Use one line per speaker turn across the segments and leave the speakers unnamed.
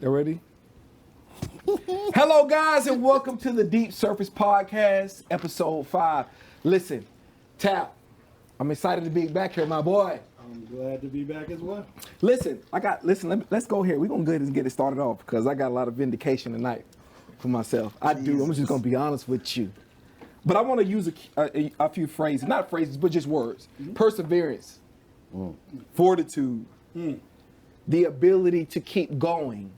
You ready? Hello, guys, and welcome to the Deep Surface Podcast, Episode 5. Listen, Tap, I'm excited to be back here, my boy.
I'm glad to be back as well.
Listen, let's go here. We're going to go ahead and get it started off because I got a lot of vindication tonight for myself. I do. I'm just going to be honest with you. But I want to use a few phrases, not phrases, but just words. Mm-hmm. Perseverance, fortitude, the ability to keep going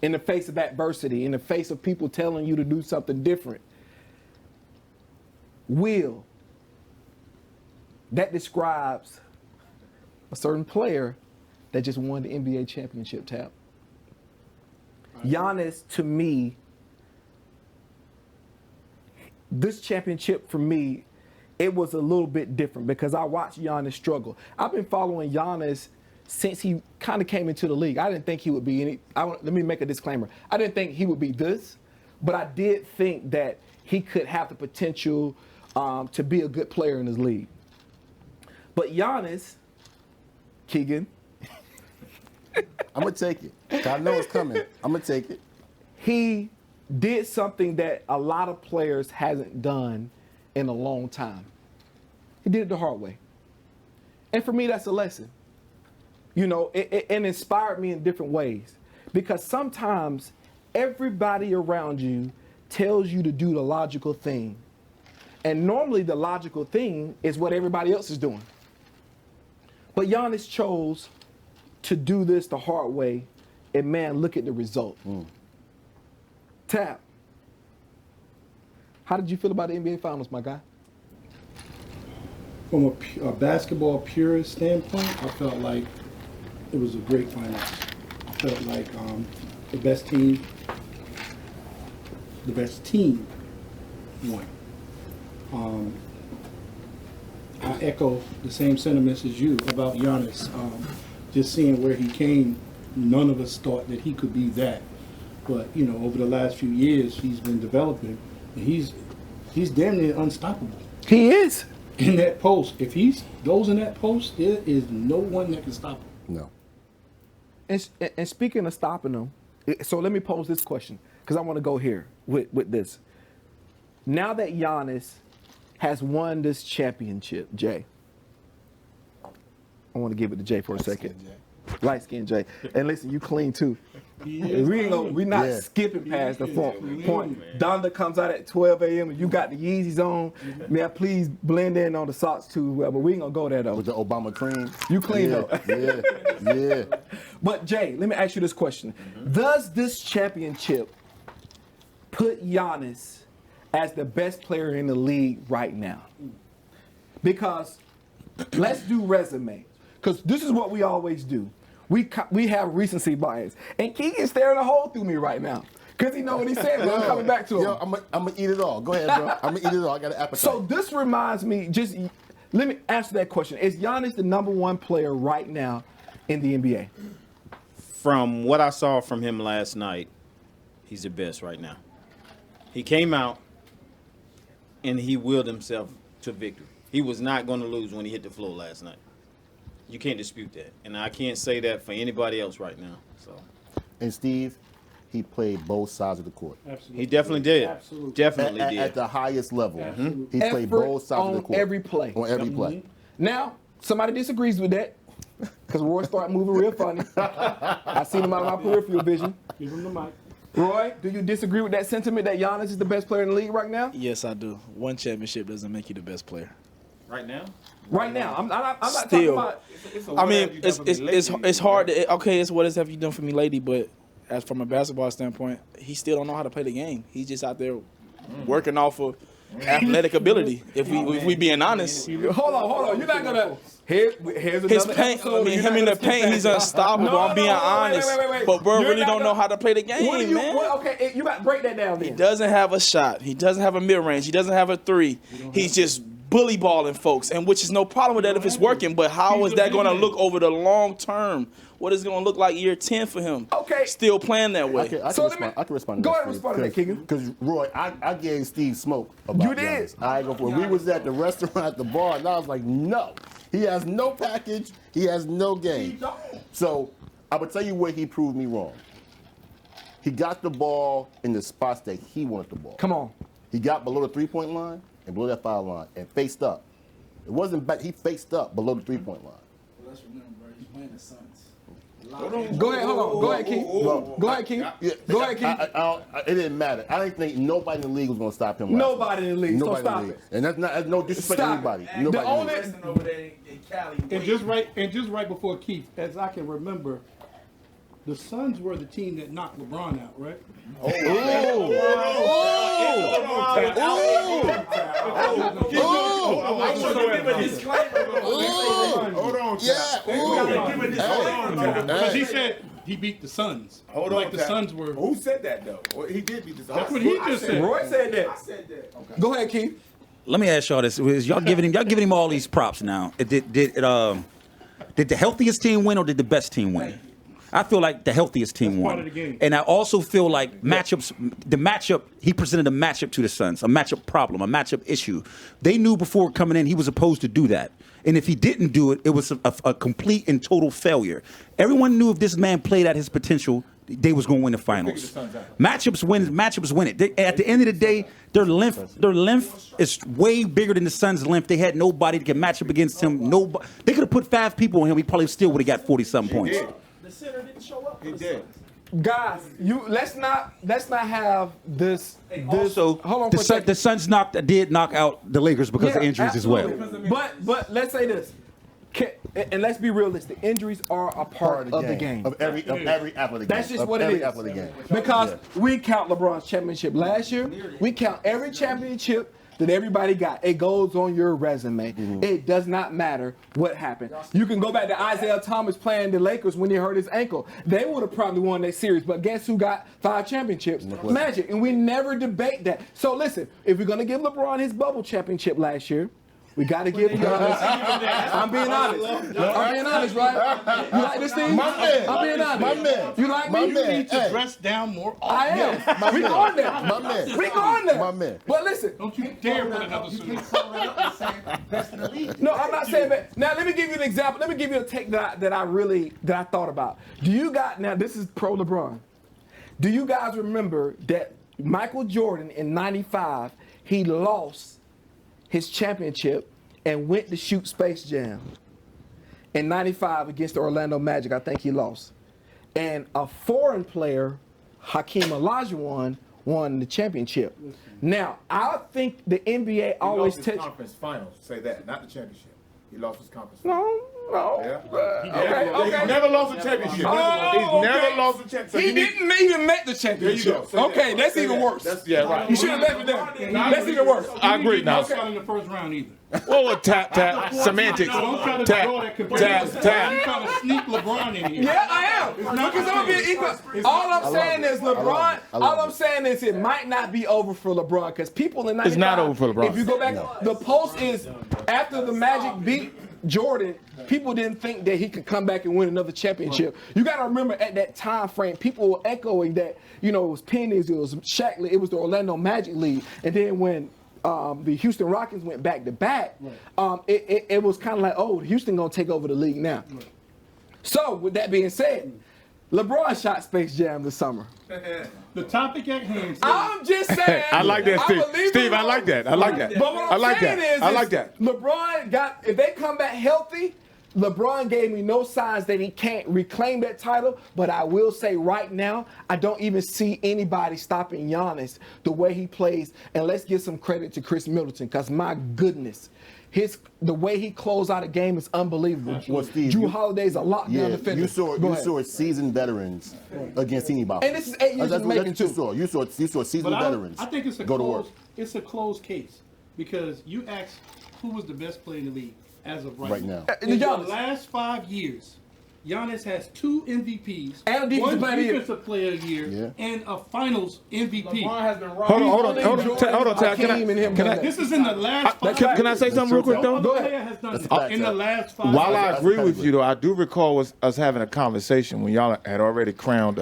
in the face of adversity, in the face of people telling you to do something different. Will. That describes a certain player that just won the NBA championship, Tap. Giannis, to me, this championship for me, it was a little bit different because I watched Giannis struggle. I've been following Giannis since he kind of came into the league. I didn't think he would be any. Let me make a disclaimer. I didn't think he would be this, but I did think that he could have the potential to be a good player in this league. But Giannis, Keegan,
I'm going to take it. I know it's coming. I'm going to take it.
He did something that a lot of players hasn't done in a long time. He did it the hard way. And for me, that's a lesson. You know, it inspired me in different ways. Because sometimes everybody around you tells you to do the logical thing. And normally the logical thing is what everybody else is doing. But Giannis chose to do this the hard way, and man, look at the result. Tap, how did you feel about the NBA Finals, my guy?
From a basketball purist standpoint, I felt like it was a great finals. I felt like the best team won. I echo the same sentiments as you about Giannis. Just seeing where he came, none of us thought that he could be that. But, you know, over the last few years, he's been developing, and he's damn near unstoppable.
He is.
In that post, if he goes in that post, there is no one that can stop him.
No.
And speaking of stopping them, so let me pose this question, because I want to go here with this. Now that Giannis has won this championship, Jay, I want to give it to Jay for a second. Light skin Jay. And listen, you clean too. We're not skipping past the point. Donda comes out at 12 a.m. and you got the Yeezys on. Now please blend in on the socks too. But we ain't gonna go there though.
With the Obama cream.
You clean though.
Yeah.
But Jay, let me ask you this question. Does this championship put Giannis as the best player in the league right now? Because let's do resume. Because this is what we always do. We have recency bias. And Keegan's staring a hole through me right now. Because he know what he's saying, but I'm coming back to him.
Yo, I'm going to eat it all. Go ahead, bro. I'm going to eat it all. I got an appetite.
So this reminds me, let me answer that question. Is Giannis the number one player right now in the NBA?
From what I saw from him last night, he's the best right now. He came out and he willed himself to victory. He was not going to lose when he hit the floor last night. You can't dispute that. And I can't say that for anybody else right now. So.
And Steve, he played both sides of the court.
Absolutely.
He definitely did.
Absolutely.
Definitely did.
At the highest level. He
Effort
played both sides of the court.
on every play.
On every play.
Now, somebody disagrees with that because Roy started moving real funny. I seen him out of my peripheral vision.
Give him the mic.
Roy, do you disagree with that sentiment that Giannis is the best player in the league right now?
Yes, I do. One championship doesn't make you the best player.
Right now?
Right now. I'm not
Still.
talking about...
I mean, it's hard to, okay, it's what have you done for me lately, but as from a basketball standpoint, he still don't know how to play the game. He's just out there working off of athletic ability, if we being honest.
Hold on. You're not going to... Here's another
His paint,
episode.
him in the paint, he's unstoppable. I'm being honest.
Wait.
But bro
You're
really
not
don't know how to play the game, man.
Okay, you got to break that down then.
He doesn't have a shot. He doesn't have a mid-range. He doesn't have a three. He's just bully balling folks, and which is no problem with that if it's working, but how is that going to look over the long term? What is it going to look like year 10 for him?
Okay.
Still playing that way.
I can respond to that.
Go ahead and respond to that, Keegan.
Because, Roy, I gave Steve smoke about
You did.
Giannis. I go for it. We was at the restaurant at the bar, and I was like, no. He has no package. He has no game. So I would tell you where he proved me wrong. He got the ball in the spots that he wanted the ball.
Come on.
He got below the three-point line and below that foul line and faced up. It wasn't back. He faced up below the three-point line.
Let's remember, bro, he's playing the Suns.
Go ahead, hold on. Go ahead, Keith. Go ahead, Keith.
Yeah,
Go ahead, Keith.
It didn't matter. I didn't think nobody in the league was going to stop him.
Nobody in the league, so
Nobody
stop
in the league.
it.
And that's no disrespect to
Stop
anybody.
it.
Nobody
The
in the
only-
league.
Over there in Cali.
And just right before Keith, as I can remember, the Suns were the team that knocked LeBron out, right?
Hold on,
Because he said he beat the Suns.
Hold
like
on,
the
Pat.
Suns were.
Who said that though? Well, he did beat the Suns.
That's what he just said.
Roy said that. Go ahead, Keith.
Let me ask y'all this: y'all giving him all these props now? Did the healthiest team win or did the best team win? I feel like the healthiest team
That's
won.
part of the game.
And I also feel like matchups, the matchup, he presented a matchup to the Suns, a matchup problem, a matchup issue. They knew before coming in he was supposed to do that. And if he didn't do it, it was a complete and total failure. Everyone knew if this man played at his potential, they was going to win the finals. Matchups win it. At the end of the day, their length is way bigger than the Suns' length. They had nobody that could match up against him. Nobody. They could have put 5 people on him. He probably still would have got 40-something points.
The center didn't show up.
He did.
Guys, let's not have this.
Also,
Hold on for a second.
the Suns did knock out the Lakers because of
Yeah,
injuries
absolutely.
as well.
But let's say this, and let's be realistic. Injuries are a part of the game.
Of every athletic game.
That's just
Of
what it
every
is.
athletic game.
Because we count LeBron's championship last year. We count every championship that everybody got. It goes on your resume. It does not matter what happened. You can go back to Isaiah Thomas playing the Lakers when he hurt his ankle. They would have probably won that series, but guess who got 5 championships? Magic. And we never debate that. So listen, if we're going to give LeBron his bubble championship last year, we got to give Giannis. I'm being honest. I'm being honest, right? You like this thing?
My man.
I'm being honest.
My man.
You like
My
me?
man.
You need to
Hey.
dress down more often.
I am. We going there.
My man.
We going there.
My man.
But listen.
Don't you dare put another suit on.
No, I'm not saying that. Now let me give you an example. Let me give you a take that I thought about. Now this is pro LeBron. Do you guys remember that Michael Jordan in '95 he lost his championship and went to shoot Space Jam in '95 against the Orlando Magic? I think he lost. And a foreign player, Hakeem Olajuwon, won the championship. Now, I think the NBA always
He lost his
takes.
conference finals. Say that, not the championship. He lost his conference.
No.
Yeah.
Okay.
He's never lost a championship.
Oh,
He's never
okay.
lost a championship. So
He
you need-
didn't even make the championship.
Say that.
Okay, that's
Say
even
that.
worse.
Yeah, right.
You should have left it there. That's even worse.
I agree now.
Don't start in the first round either.
Whoa, tap, semantics.
Don't try to
Tap,
draw that
tap,
comparison.
tap.
You trying to sneak LeBron in here.
Yeah, I am. Because I'm being equal. All I'm saying is LeBron. All I'm saying is it might not be over for LeBron because people in 95.
It's not over for LeBron.
If you go back, the post is after the Magic beat Jordan, people didn't think that he could come back and win another championship. You got to remember at that time frame, people were echoing that, it was Pennies, it was Shaq League, it was the Orlando Magic League. And then when the Houston Rockets went back to back, it was kind of like, oh, Houston going to take over the league now. So with that being said, LeBron shot Space Jam this summer.
The topic at hand.
I'm just saying.
I like that, Steve.
believe
Steve, I
LeBron.
like that. I like that.
But what
I
I'm
like
saying
that.
is,
I like that.
LeBron if they come back healthy, LeBron gave me no signs that he can't reclaim that title. But I will say right now, I don't even see anybody stopping Giannis the way he plays. And let's give some credit to Chris Middleton, because my goodness, the way he closed out a game is unbelievable.
Well, Steve,
Drew Holiday's a lockdown defender.
you saw seasoned veterans against anybody.
And this is 8 years in the making,
what you
too.
saw. You saw seasoned
But
veterans.
I think it's
go to work.
It's a closed case because you asked who was the best player in the league as of
Right now.
In the
Giannis.
last 5 years, Giannis has 2 MVPs,
And a defensive
one
player of the year.
defensive player of the year,
Yeah.
and a Finals MVP.
has been
Hold on, Tab.
Hakeem and him
Can I?
done
This is in the last 5
Can I
years.
say something real quick
No
though?
other player has done
That's
it
a fact,
in the
Tab.
last 5
While
years.
I agree with you, though, I do recall us having a conversation when y'all had already crowned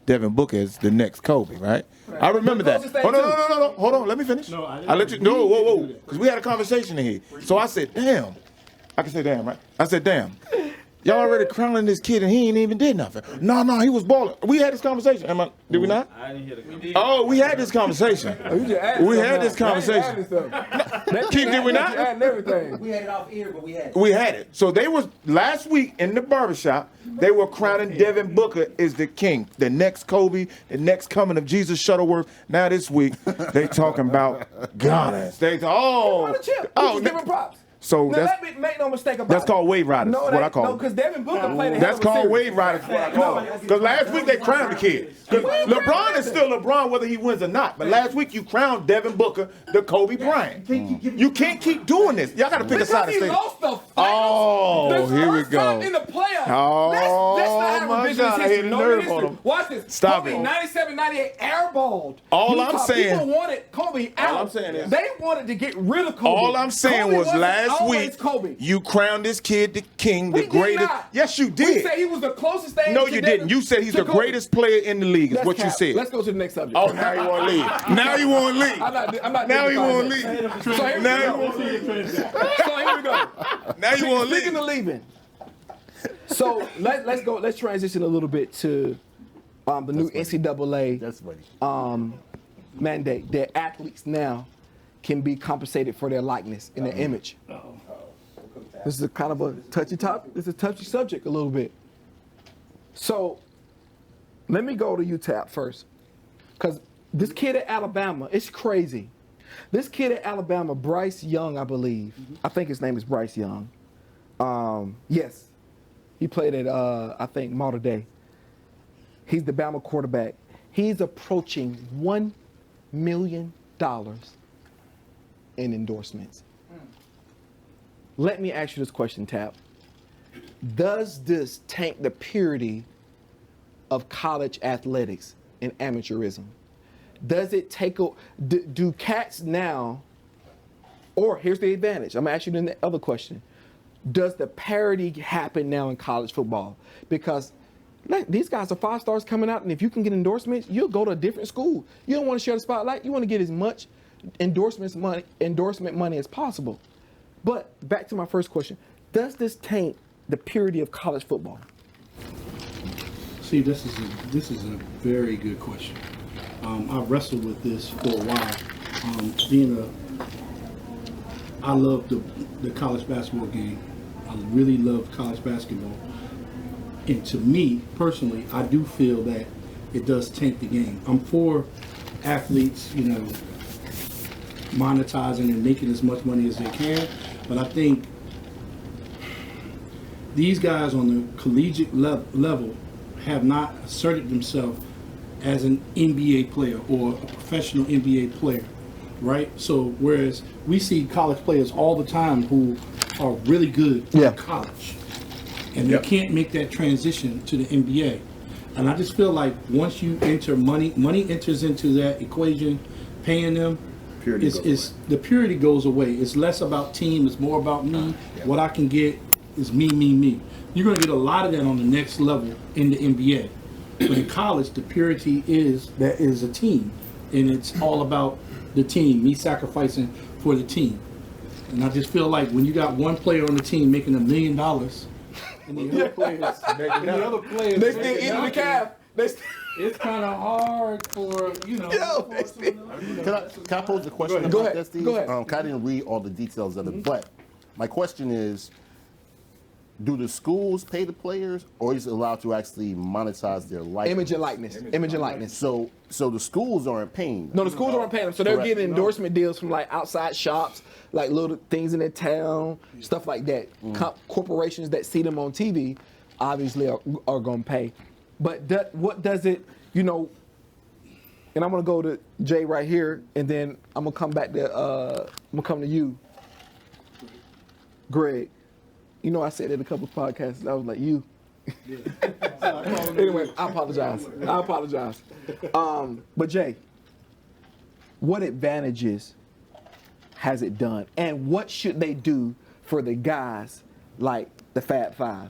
Devin Booker as the next Kobe, right? I remember
But
that.
those are
Oh,
things
no. Hold on. Let me finish.
No, I didn't.
I let you.
We
No, whoa.
didn't do that.
Because we had a conversation in here. So I said, damn. I can say damn, right? I said, damn.
Y'all already crowning this kid and he ain't even did nothing. No, he was balling. We had this conversation. Did we not?
I didn't hear the
Oh, we had this conversation. We had this conversation. Keith, did we not?
Everything.
We had it off air, but we had it.
We had it. So they was last week in the barbershop, they were crowning Devin Booker as the king, the next Kobe, the next coming of Jesus Shuttleworth. Now this week, they talking about Giannis. They
Different props.
So
Now,
that's
let me make no mistake about
that's
it.
called wave riders.
No,
is what I call
No,
them.
because Devin Booker played a hell
That's
of a
called
series.
wave riders. Is what I call them. Because last week they crowned the kid. Because LeBron is still LeBron whether he wins or not. But last week you crowned Devin Booker the Kobe Bryant. You can't keep doing this. Y'all got to pick a side and
Because he
say.
lost the finals.
Oh,
the
here we
first time
go.
in the playoffs.
Oh,
let's not have
my
revisionist
God, I hit
history.
a
No
nerve
history.
on him.
Watch this.
Stop
Kobe,
it.
97, 98, airballed.
All I'm saying-
People wanted Kobe out.
I'm saying is-
they wanted to get rid of Kobe.
All I'm saying
Kobe
was
wasn't
last
always
week
Kobe.
you crowned this kid the king,
We
the
did
greatest.
not.
Yes, you
We
did.
said he was the closest thing.
No,
to
you
Devin-
didn't. You said he's
to
the
Kobe.
greatest player in the league. Is
That's
what you
cap.
said.
Let's go to the next subject.
Oh, now you want to leave. Now you want to leave.
I'm not
Now you want to
dignifying
leave.
that. So here we
Now
go.
you want to leave.
So here we go.
Now you want to
Speaking
leave.
of leaving, so let's go. Let's transition a little bit to the new NCAA
That's funny.
mandate that athletes now can be compensated for their likeness and their image. This is a kind of a touchy topic. This is a touchy subject a little bit. So let me go to UTAP first, because this kid at Alabama, it's crazy. This kid at Alabama, Bryce Young, I believe. I think his name is Bryce Young. Yes, he played at I think Mater Dei. He's the Bama quarterback. He's approaching $1 million in endorsements. Let me ask you this question, Tap. Does this tank the purity of college athletics and amateurism? Does it take a, do cats now, or here's the advantage. I'm gonna ask you the other question. Does the parity happen now in college football? Because these guys are 5 stars coming out, and if you can get endorsements, you'll go to a different school. You don't want to share the spotlight. You want to get as much endorsement money as possible. But back to my first question. Does this taint the purity of college football?
See, this is a very good question. I wrestled with this for a while. I love the college basketball game. I really love college basketball. And to me, personally, I do feel that it does taint the game. I'm for athletes, monetizing and making as much money as they can. But I think these guys on the collegiate level have not asserted themselves as an NBA player or a professional NBA player, right? So whereas we see college players all the time who are really good in college, and they can't make that transition to the NBA. And I just feel like once you enter money enters into that equation, paying them, the purity goes away. It's less about team, it's more about me. What I can get is me. You're going to get a lot of that on the next level in the NBA. But in college, the purity is a team, and it's all about the team, me sacrificing for the team. And I just feel like when you got one player on the team making $1 million, and the other players,
They still eating the calf.
it's kind of hard for
Can I pose a question
Go
about
ahead.
that, Steve?
Go ahead.
I didn't read all the details of it, but my question is, do the schools pay the players, or is it allowed to actually monetize their likeness?
Image and likeness.
So the schools aren't paying.
No, the schools aren't paying them, so they're
Correct.
getting endorsement deals from like outside shops, like little things in their town, stuff like that. Corporations that see them on TV, obviously are going to pay. But what does it, and I'm going to go to Jay right here, and then I'm going to come back to you, Greg. I said it a couple of podcasts. I was like, you. Anyway, I apologize. But Jay, what advantages has it done? And what should they do for the guys like the Fab Five?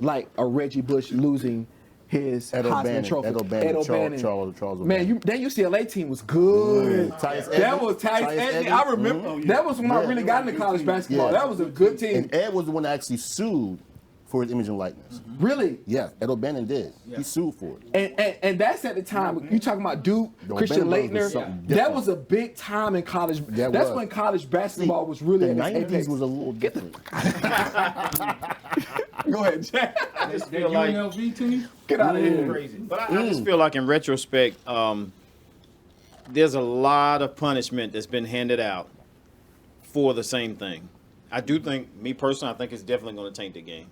Like a Reggie Bush losing his Heisman Trophy.
Ed O'Bannon, Charles O'Bannon.
Man, that UCLA team was good. That was Tyus Edney. I remember. That was when I really got into college basketball.
Yeah.
That was a good team.
And Ed was the one that actually sued for his image and likeness.
Really?
Yeah, Ed O'Bannon did. He sued for it.
And that's at the time you talking about Duke,
No,
Christian
O'Bannon was
Laettner.
something
That
different.
was a big time in college.
That
That's
was.
when college basketball was really
The
at its
90s
apex.
was a little different.
Go ahead, Jack.
I just
That
feel like
UNLV team?
Get out of here.
crazy. But I just feel like in retrospect, there's a lot of punishment that's been handed out for the same thing. I do think, me personally, I think it's definitely going to taint the game.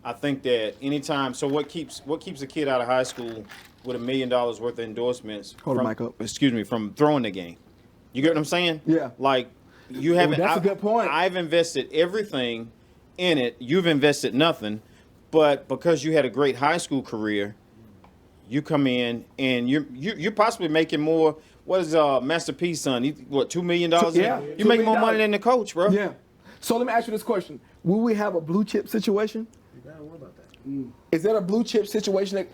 I think that anytime, so what keeps a kid out of high school with $1 million worth of endorsements
Hold the
from,
mic up.
excuse me, from throwing the game? You get what I'm saying?
Yeah.
Like, you haven't.
that's a good point.
I've invested everything in it. You've invested nothing, but because you had a great high school career, you come in and you're possibly making more. What is Master P's son? What, $2 million?
Yeah,
You
$2
make more
million.
money than the coach, bro.
Yeah. So let me ask you this question: will we have a blue chip situation? Is that a blue chip situation?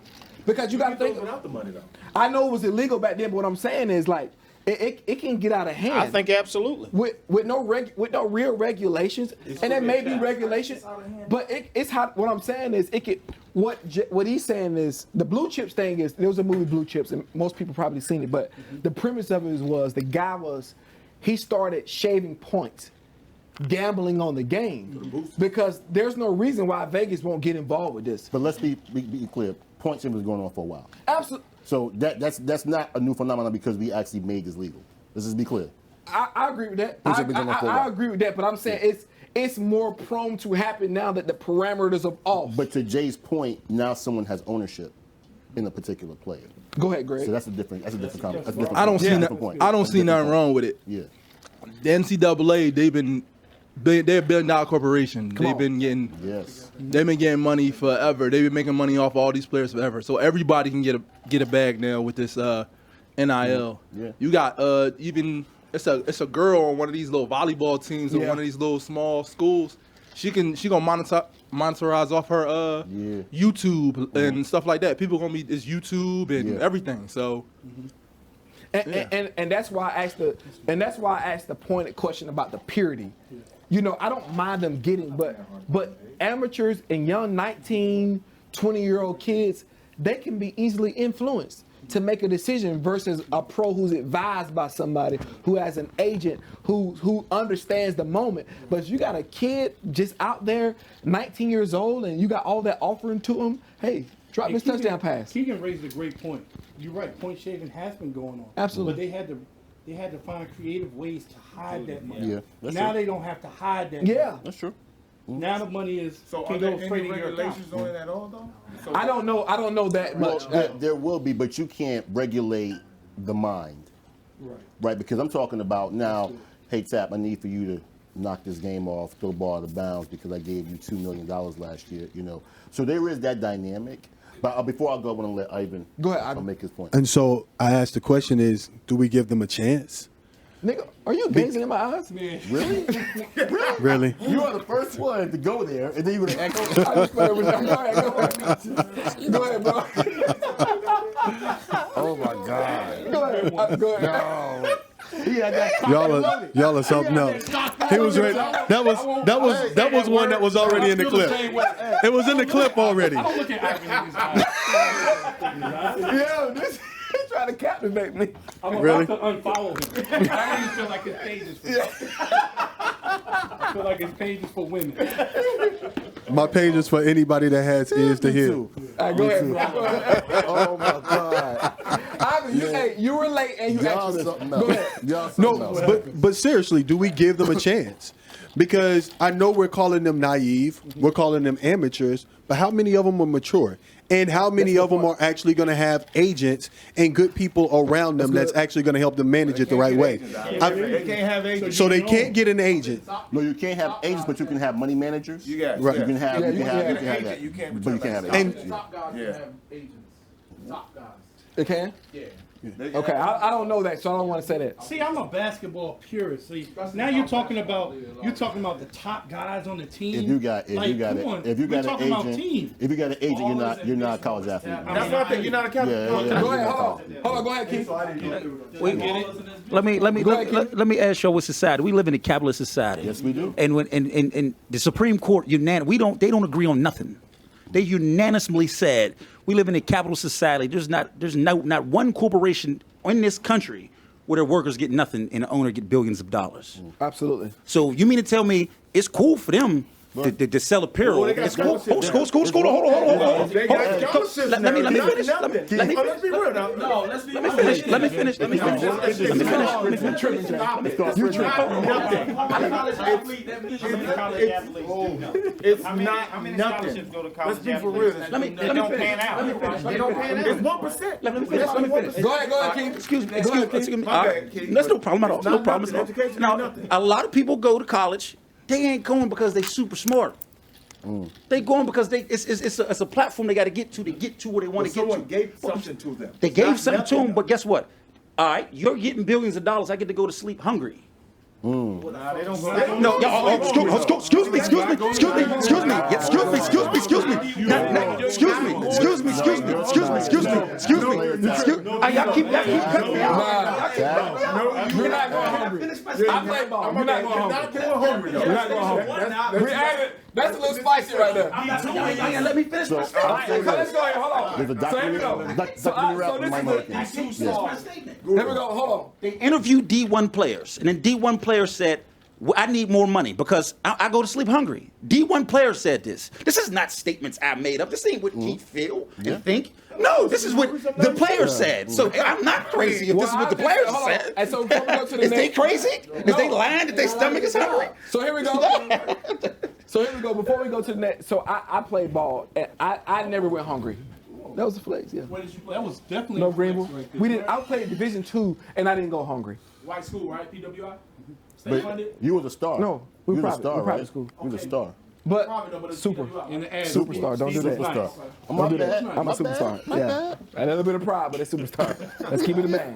Because you got to think.
Without the money though.
I know it was illegal back then, but what I'm saying is like it can get out of hand.
I think absolutely.
with no real regulations, and there may be regulations, but it's how. What I'm saying is it could. What he's saying is the blue chips thing is there was a movie Blue Chips, and most people probably seen it, but the premise of it was the guy he started shaving points, gambling on the game, because there's no reason why Vegas won't get involved with this.
But let's be clear. Point system was going on for a while.
Absolutely.
So that's not a new phenomenon because we actually made this legal. Let's just be clear.
I agree with that.
Things have been going on for a
I
while.
agree with that, but I'm saying it's more prone to happen now that the parameters are off.
But to Jay's point, now someone has ownership in a particular player.
Go ahead, Greg.
So that's a different comment. That's a different
I don't
comment.
see
Different
no-
point.
I don't
That's a
see
different
nothing
point.
wrong with it.
Yeah.
The NCAA, they're a billion-dollar corporation.
Come
They've
on.
been getting
Yes.
money forever. They've been making money off all these players forever. So everybody can get a bag now with this NIL.
Yeah.
You got even it's a girl on one of these little volleyball teams in
Yeah.
one of these little small schools. She gonna monetize off her
Yeah.
YouTube and stuff like that. People gonna be it's YouTube and
Yeah.
everything. So
And that's why I asked the pointed question about the purity. You know, I don't mind them getting, but amateurs and young 19, 20-year-old kids, they can be easily influenced to make a decision versus a pro who's advised by somebody who has an agent who understands the moment. But if you got a kid just out there, 19 years old, and you got all that offering to him, hey, drop this touchdown pass.
Keegan raised a great point. You're right. Point shaving has been going on.
Absolutely.
But they had to find creative ways to hide that money.
Yeah, that's
Now
true.
they don't have to hide that.
Yeah.
money.
That's true.
Now the money is
So
can
are
go
there
straight
any
in your account.
regulations on it at all though? So
I don't know that
Well,
much.
there will be, but you can't regulate the mind,
Right.
right? Because I'm talking about now, hey, Tap, I need for you to knock this game off, throw the ball out of bounds because I gave you $2 million last year, you know. So there is that dynamic. But before I go, I want to let Ivan
Go ahead, Ivan.
make his point.
And so I asked the question is, do we give them a chance?
Nigga, are you gazing in my eyes?
Really?
Really?
You are the first one to go there, and then you're going to echo.
I just played with them. Go ahead. Go ahead, bro.
Oh, my God.
Go ahead. Go ahead.
He had that
Y'all are something else. He was ready. That was one that was already in the clip. It was in the clip already.
I don't look at Ivan in his eyes.
Yo, this he's trying to captivate me.
I'm
Really?
about to unfollow him. I don't even feel like his page is for I feel like his page is for women.
My page is for anybody that has ears to hear.
All right, go ahead, bro. Go ahead.
Oh, my God.
Ivan, hey, you were late and you
Y'all
asked this.
something
Go
else.
ahead.
Y'all something
No,
else.
but seriously, do we give them a chance? Because I know we're calling them naive, we're calling them amateurs, but how many of them are mature? And how many of them are actually going to have agents and good people around them that's actually going to help them manage it the right way?
They can't have agents.
So they can't get an agent.
No, you can't have agents, but you can have money managers.
You got
Right.
You can have,
Yeah,
you can
you
have,
can
you can have
agent,
that.
you can't
But you can't have
pretend
agents.
And
Yeah.
agents. Top guys.
It can?
Yeah.
Okay, I don't know that, so I don't want to say that.
See, I'm a basketball purist. See, now you're talking about the top guys on the team.
If you got
Come on,
an
talking about
agent,
team.
if you got an agent, you're not a college athlete.
That's what I think. You're not a captain.
Yeah.
Go ahead, hold on, go ahead, Keith.
Let me ask y'all what society. We live in a capitalist society.
Yes, we do.
And when and the Supreme Court they don't agree on nothing. They unanimously said we live in a capitalist society. There's not one corporation in this country where their workers get nothing and the owner get billions of dollars.
Absolutely.
So you mean to tell me it's cool for them to sell apparel?
they got
It's cool.
scholarships.
Hold on.
They got scholarships
Let
now.
me
Not
finish.
nothing.
Let me
Let's be real now.
No, let's be
Let me finish.
It's not nothing. Let's be for real.
Let me
It don't pan out. It's 1%.
Let me finish.
Go ahead, Keith.
Excuse me.
My bad, Keith.
That's no problem at all. No
Not
problem at all.
nothing. Education
Now,
ain't nothing.
a lot of people go to college. They ain't going because they super smart. They going because it's a platform they got to get to where they want to get
Someone
to.
gave something to them.
They
It's
gave
not
something to
nothing.
them, but guess what? All right, you're getting billions of dollars. I get to go to sleep hungry.
Nah, they don't go.
No, excuse me. Y'all keep cutting me out.
You're not going hungry. I play ball. You're not going hungry. You're not going hungry. That's a little spicy right there.
Let me finish my statement.
Let's go ahead. Hold on.
There's a
So here we go.
documentary out
So
in my
this
market.
is here we go. Hold on.
They interviewed D1 players, and then D1 players said, well, I need more money because I go to sleep hungry. D1 players said this. This is not statements I made up. This ain't what Keith feel and think. No, this is what the players said. So I'm not crazy if this is what the players said.
And so before we go to the
Is they
next,
crazy? Is they lying that their stomach is hungry?
So here we go. Before we go to the next, so I played ball, and I never went hungry. That was the flex, yeah.
Where did you play? That was definitely
No
a flex
Greenville.
right there.
We didn't. I played Division II, and I didn't go hungry.
White school, right? PWI. State
But
funded.
you was a star.
No, we
you was a
private-
star,
we private
right?
school.
You was a star.
But
Private though, but it's
super.
PWI. In the ad.
Superstar, don't do that.
Superstar.
Don't do that.
bad.
I'm a
My
superstar.
bad.
Yeah, a little bit of pride, but a superstar. Let's keep it a man.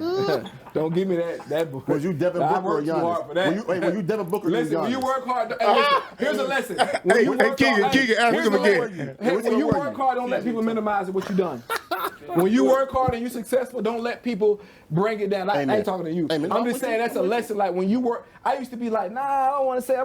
Don't give me that.
Was you Devin
I
Booker or
worked too hard
Giannis?
for that.
Were you Devin Booker or
Listen, when you
Giannis?
work hard, hey, listen, here's a lesson. When you work
Keegan,
hard-
Keegan, ask
here's
him
the
again.
lesson. Hey, when you work hard, don't let people minimize what you've done. When you work hard and you're successful, don't let people bring it down. I
Amen.
ain't talking to you.
Amen.
I'm just saying that's a lesson. Like when you work, I used to be like, nah, I don't want to say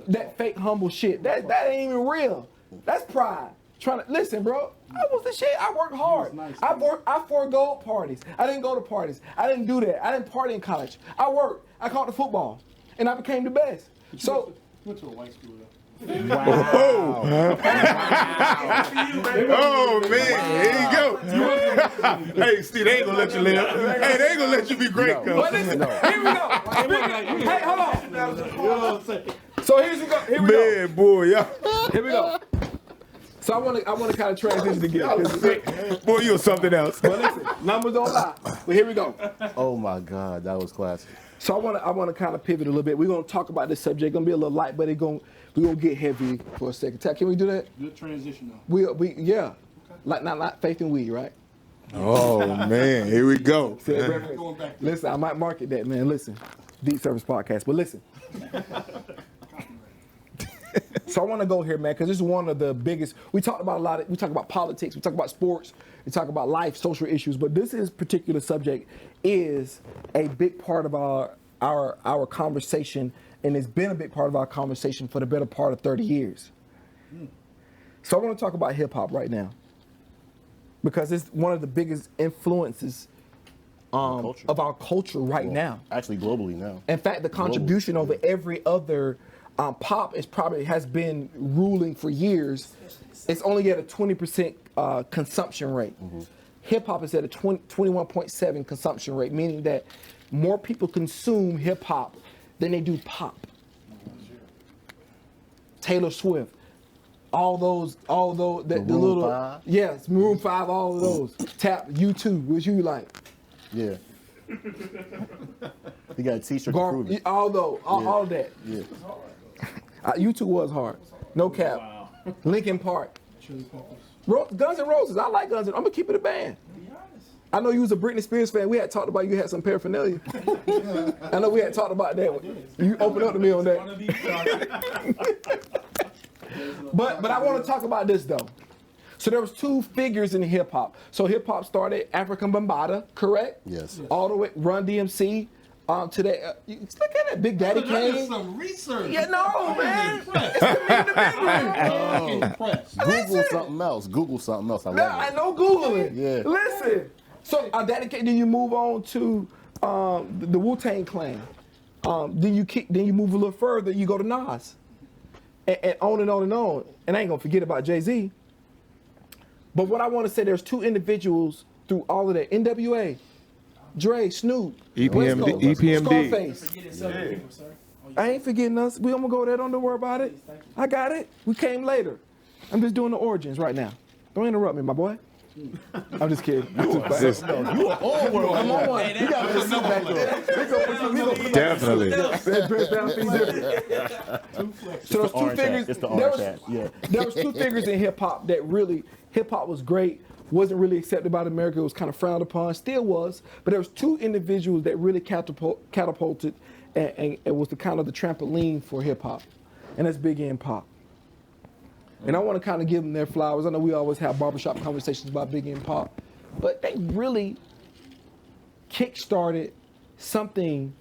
that fake humble shit. That ain't even real. That's pride. Trying to listen, bro. I was the shit. I worked hard. I forego parties. I didn't go to parties. I didn't do that. I didn't party in college. I worked. I caught the football, and I became the best. So.
Went to a white school though.
Oh man, here you go. Hey, Steve, they ain't gonna let you live. Hey, they ain't gonna let you be great, cuz.
But listen, here we go. Hey, hold on. You know what I'm saying? So here we go.
Man, boy, y'all.
Here we go. So I want to kind of transition together.
Boy, you're something else.
But listen, numbers don't lie. But here we go.
Oh my God, that was classic.
So I want to kind of pivot a little bit. We're gonna talk about this subject. Gonna be a little light, but we're gonna get heavy for a second. Can we do that?
Good transition though.
We yeah. Like not faith and weed, right?
Oh man, here we go.
Going back.
Listen, I might market that, man. Listen, Deep Service Podcast. But listen. So I want to go here, man, because this is one of the biggest. We talk about we talk about politics, we talk about sports, we talk about life, social issues, but this particular subject is a big part of our conversation, and it's been a big part of our conversation for the better part of 30 years. So I want to talk about hip hop right now, because it's one of the biggest influences of our culture right now.
Actually, globally now.
In fact, the contribution over every other pop has been ruling for years. It's only at a 20% consumption rate. Mm-hmm. Hip hop is at a 21.7 consumption rate, meaning that more people consume hip hop than they do pop. Taylor Swift, all those, the little,
5?
yes, Maroon 5, all of those. Tap U2, which you like.
Yeah. He got a T-shirt to prove it.
All of that.
Yeah.
U2 was hard. No cap. Linkin Park. Guns N' Roses. I like Guns N' I'm gonna keep it a band. I know you was a Britney Spears fan. We had talked about you had some paraphernalia. I know we had talked about that. You opened up to me on that. But I want to talk about this though. So there was two figures in hip hop. So hip hop started African Bambaataa, correct?
Yes.
All the way Run DMC to that. Look at that, Big Daddy
That is
Kane.
some research.
Yeah, no, man. It's the mean the big
Google something else. Google something else. I
No,
love
I
it.
know Googling.
Yeah.
Listen. So Daddy Kane, then you move on to the Wu-Tang Clan. Then you move a little further. You go to Nas, and on and on and on. And I ain't gonna forget about Jay-Z. But what I want to say, there's two individuals through all of that. NWA, Dre, Snoop, West Coast,
EPMD.
Scarface. I ain't forgetting us. We gonna go there. Don't worry about it. I got it. We came later. I'm just doing the origins right now. Don't interrupt me, my boy. I'm just kidding.
You are all world.
I'm on one. You got to sit back there.
Definitely.
So there's two
orange hat.
figures.
It's the orange hat. Yeah.
There was two figures in hip hop that really, hip hop was great, wasn't really accepted by America. It was kind of frowned upon, still was. But there was two individuals that really catapulted and was the kind of the trampoline for hip hop, and that's Biggie and Pac. And I want to kind of give them their flowers. I know we always have barbershop conversations about Biggie and Pac, but they really kick-started something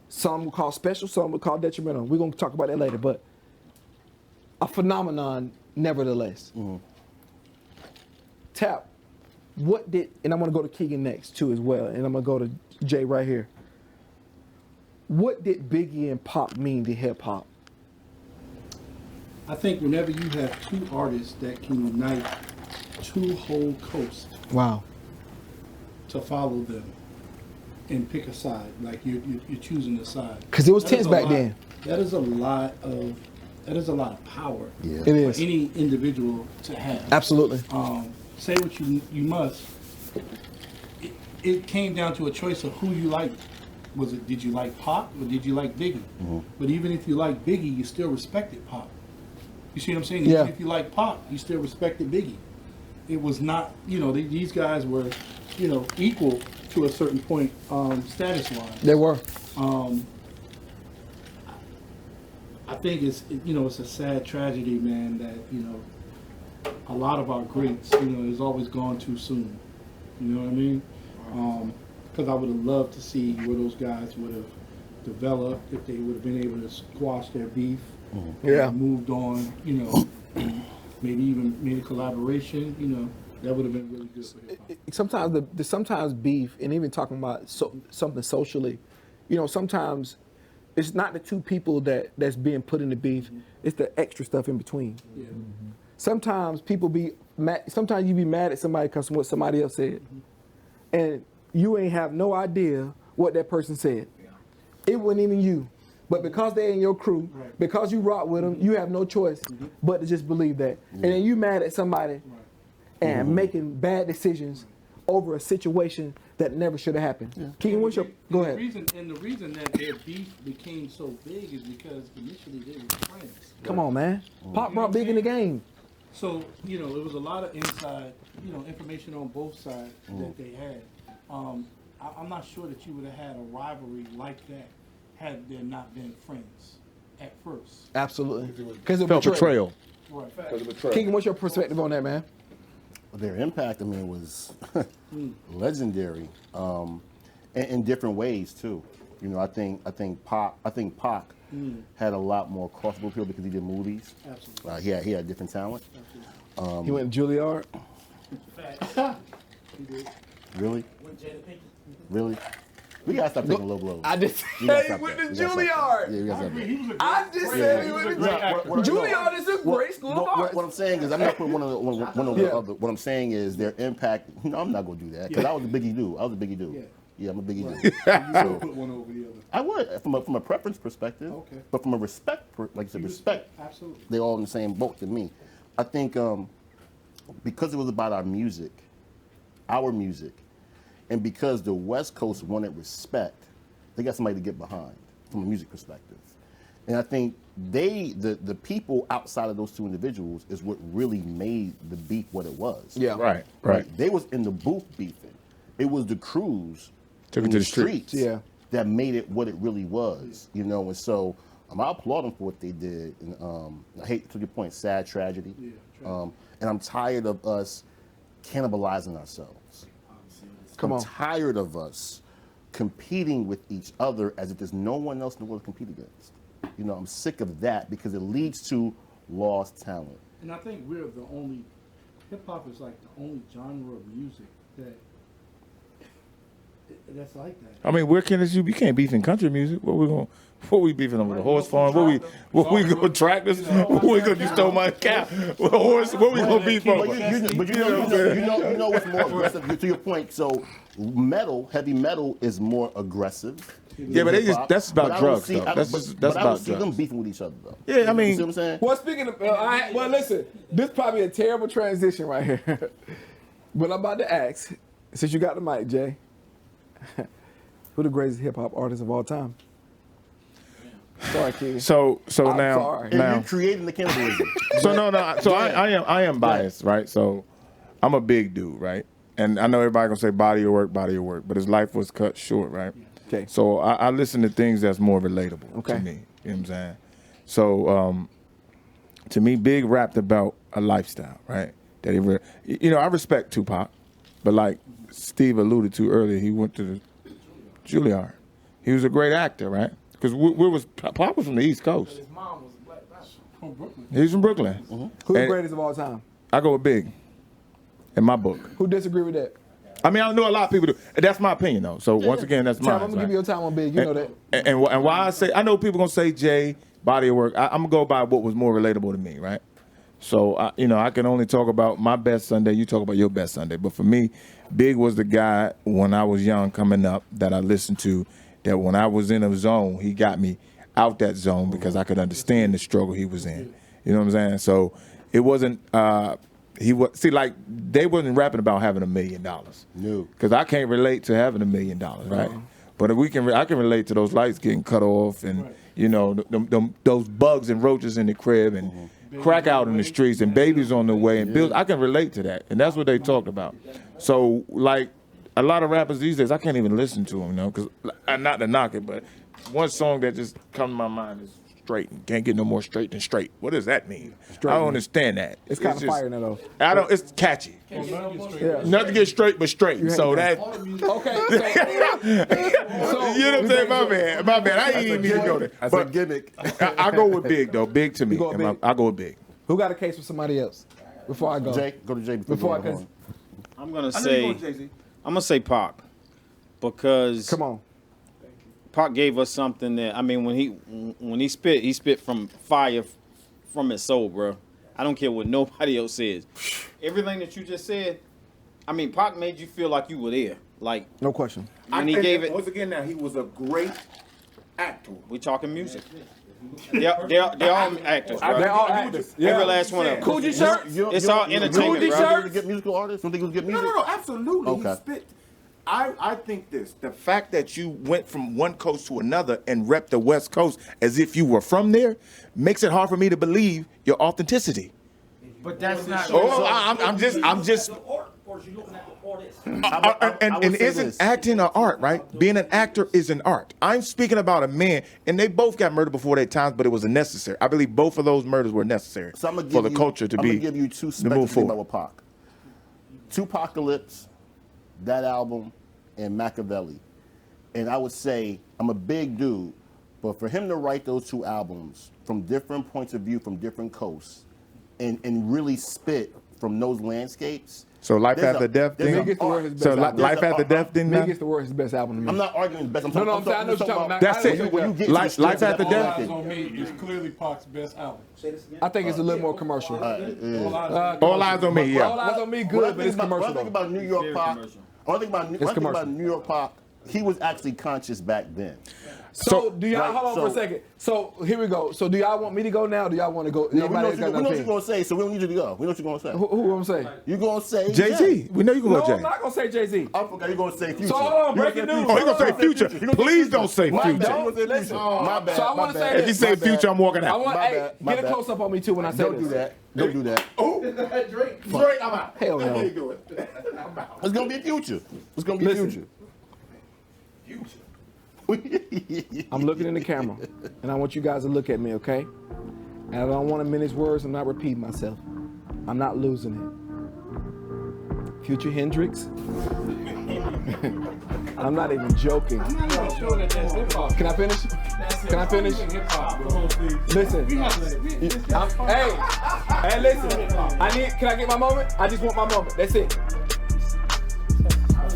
some would call special, some would call detrimental. We're going to talk about that later, but a phenomenon nevertheless. Tap, what did, and I'm going to go to Keegan next too as well, and I'm going to go to Jay right here. What did Biggie and Pac mean to hip-hop?
I think whenever you have two artists that can unite two whole coasts
Wow.
to follow them and pick a side, like you're choosing a side.
Because it was
That is
tense
a
back
lot-
then.
That is a lot of power
Yeah.
It
for
is.
any individual to have.
Absolutely.
Say what you must. It came down to a choice of who you liked. Did you like Pac or did you like Biggie? But even if you like Biggie, you still respected Pac. You see what I'm saying?
Yeah.
Even if you like Pac, you still respected Biggie. It was not, these guys were, equal to a certain point, status-wise.
They were.
I think it's a sad tragedy, man, that, a lot of our greats, has always gone too soon. You know what I mean? Because I would have loved to see where those guys would have developed, if they would have been able to squash their beef,
Yeah.
moved on, and maybe even made a collaboration, that would have been really good for hip hop.
Sometimes sometimes beef, and even talking about something socially, sometimes it's not the two people that's being put in the beef, it's the extra stuff in between.
Yeah.
Sometimes people be mad, sometimes you be mad at somebody because of what somebody else said, and you ain't have no idea what that person said. It wasn't even you. But because they're in your crew,
Right.
because you rock with them, you have no choice but to just believe that. And then you mad at somebody and making bad decisions over a situation that never should have happened. Keegan, what's your, go ahead.
The reason that their beef became so big is because initially they were friends.
Come on, man. Pop brought Big in the game.
So, it was a lot of inside, information on both sides that they had. I'm not sure that you would have had a rivalry like that had there not been friends at first.
Absolutely. Because of
Felt betrayal.
Right.
Keegan, what's your perspective on that, man?
Their impact, was legendary, in different ways too. I think Pac had a lot more crossable appeal because he did movies.
Absolutely.
He had different talent.
He went to Juilliard.
Really? Really? We gotta stop taking low blows.
I just
We gotta
said he
stop
went
that.
to
We gotta stop that.
Juilliard.
Yeah, we gotta stop that.
He was a great
I just said he went to Juilliard is a great school of arts.
What I'm saying is, I'm not putting one of the
Yeah.
other. What I'm saying is their impact. No, I'm not gonna do that because I was a Biggie dude. Yeah, I'm a Biggie dude.
You put one over the other.
I would from a preference perspective.
Okay.
But from a respect, like you said, respect.
Absolutely.
They're all in the same boat to me. I think because it was about our music, and because the West Coast wanted respect, they got somebody to get behind from a music perspective. And I think the people outside of those two individuals is what really made the beef what it was.
Yeah.
Right.
They was in the booth beefing. It was the crews
Took
in
it to the streets.
Yeah.
that made it what it really was, you know. And so I applaud them for what they did. And I hate, to your point, sad tragedy. And I'm tired of us cannibalizing ourselves.
Come on.
I'm tired of us competing with each other as if there's no one else in the world to compete against. You know, I'm sick of that because it leads to lost talent.
And I think we're the only, hip hop is like the only genre of music that's like that.
I mean, where can this? You can't beef in country music. What we beefing over the horse farm? What we go tractors? What we gonna you stole my cow? What we gonna beef over?
But you know what's more aggressive? To your point, so heavy metal is more aggressive.
Yeah, but that's about drugs, though. That's
I don't
about
see them
drugs.
beefing with each other, though.
Yeah, I mean,
you see what I'm saying?
Well, speaking of, well, listen, this is probably a terrible transition right here. But I'm about to ask, since you got the mic, Jay, who the greatest hip hop artist of all time? Sorry, kid.
so
I'm
now,
sorry.
And you're creating the cannibalism.
so no. So I am biased, right? So I'm a big dude, right? And I know everybody gonna say body of work, but his life was cut short, right?
Okay.
So I listen to things that's more relatable
Okay.
to me. You know what I'm saying? So to me, Big rapped about a lifestyle, right? That I respect Tupac, but like Steve alluded to earlier, he went to the Juilliard. He was a great actor, right? Because Pop was from the East Coast.
His mom was a black pastor.
From Brooklyn.
He's from Brooklyn.
Who's the
And
greatest of all time?
I go with Big. In my book.
Who disagree with that?
I mean, I know a lot of people do. That's my opinion, though. So once again, that's mine.
Tam, I'm gonna give you your time on Big. You know that.
And why I say, I know people gonna say Jay, body of work. I'm gonna go by what was more relatable to me, right? So I can only talk about my best Sunday. You talk about your best Sunday. But for me, Big was the guy when I was young coming up that I listened to. That when I was in a zone, he got me out that zone because I could understand the struggle he was in. You know what I'm saying? So it wasn't. They wasn't rapping about having $1 million.
No.
Because I can't relate to having $1 million, right? But if I can relate to those lights getting cut off and those bugs and roaches in the crib and crack out in the streets and babies on the way and bills. I can relate to that, and that's what they talked about. So like a lot of rappers these days, I can't even listen to them, because not to knock it, but one song that just comes to my mind is straight. Can't get no more straight than straight. What does that mean? I don't understand that.
It's kind of fire now, though.
It's catchy.
Yeah.
Nothing get straight but straight. So that.
Okay. So,
You know what I'm saying? My bad. I ain't even need to go there.
That's a gimmick.
I go with Big, though. Big to me.
You go with Big?
I go with Big.
who got a case for somebody else? Before I go.
Jay, go to Jay
Before I go.
I'm gonna say Pac, because
Come on.
Pac gave us something that, I mean, when he spit from fire from his soul, bro. I don't care what nobody else says. Everything that you just said, I mean, Pac made you feel like you were there. Like,
No question.
and he gave it.
Once again, now he was a great actor.
We talking music. They're all actors, bro.
They're all actors.
Every last one of them.
Coogee shirts?
It's all entertainment,
Coogee
bro.
shirts?
You don't get musical artists? Don't think he was get music?
No, absolutely.
Okay.
He spit. I think this. The fact that you went from one coast to another and rep the West Coast as if you were from there makes it hard for me to believe your authenticity.
But that's not.
I'm just. And isn't acting an art, right? Being an actor is an art. I'm speaking about a man, and they both got murdered before their times, but it was necessary. I believe both of those murders were necessary
So I'm
for the culture to
I'm
be.
gonna give you two
to
specs
move
to think
forward.
about with Pac. Tupacalypse, that album, and Machiavelli. And I would say I'm a big dude, but for him to write those two albums from different points of view, from different coasts, and really spit from those landscapes.
So Life
there's
After
a-
Death
there's
thing.
a
Big is the
art.
word his best
So
album.
Life After Death thing.
Big
Now?
is the word his best album to me.
I'm not arguing the best. I'm
No,
talking,
I'm saying I know what you're talking about.
That's it.
When you get
Life
to the strength
After
of
Death.
that
On Me is clearly Pac's best album.
I think it's a little more commercial.
All Eyes on Me.
All
Yeah.
Eyes on Me
When I
good, but
think
it's
about-
commercial.
When I think
though.
about New York
Very
Pac,
commercial.
when I think about
commercial.
New York Pac, he was actually conscious back then.
So do y'all
right,
hold on for a
so-
second? So here we go. So do y'all want me to go now? Or do y'all want to go?
No, we know
Anybody
what
else got
you're
another opinion?
going to say, so we don't need you to go. We know what you're going to say.
Who I'm saying?
You're going to say
Jay-Z. We know you can
No,
go
I'm
Jay.
not gonna say Jay-Z.
I forgot you're going to say Future.
So hold on,
You're
breaking
gonna
news.
say
Oh, you gonna say
Future.
Future?
You're gonna say
Please don't say
My
Future.
bad. You're gonna say
Listen.
Future. My bad.
So I
my
wanna say
bad.
this.
If you say
My bad.
Future, I'm walking
I
out.
want
My
hey,
bad, my
get a
bad.
close up on me too when I say
Don't
this.
do that. Don't do that.
Drake, I'm out.
Hell no.
It's going to be Future. It's gonna be
Listen.
Future.
I'm looking in the camera, and I want you guys to look at me, okay? And I don't want to mince words. I'm not repeating myself. I'm not losing it. Future Hendrix. I'm not even joking.
I'm not even sure that that's hip hop.
Can I finish? Can I finish?
Hip hop, bro.
Listen. Hey, listen. Can I get my moment? I just want my moment. That's it.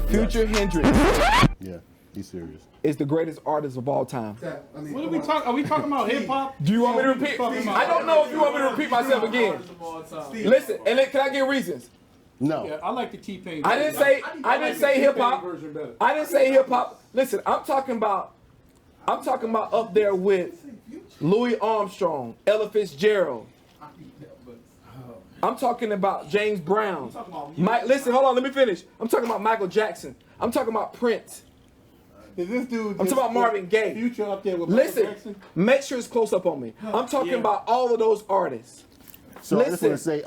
Future Hendrix
Yeah, he's serious.
is the greatest artist of all time.
What are we talking? Are we talking about hip hop?
Do you want me to repeat? I don't know if you want me to repeat myself again. Listen, and can I give reasons?
No.
Yeah, I like the T-Pain.
I didn't say hip hop. I didn't say hip hop. Listen, I'm talking about up there with Louis Armstrong, Ella Fitzgerald. I'm talking about James Brown. Listen, hold on, let me finish. I'm talking about Michael Jackson. I'm talking about Prince.
Is this dude?
I'm talking about Marvin Gaye.
Future up there with Michael
Listen,
Jackson?
make sure it's close up on me. I'm talking about all of those artists.
So I just want to
Listen.
say,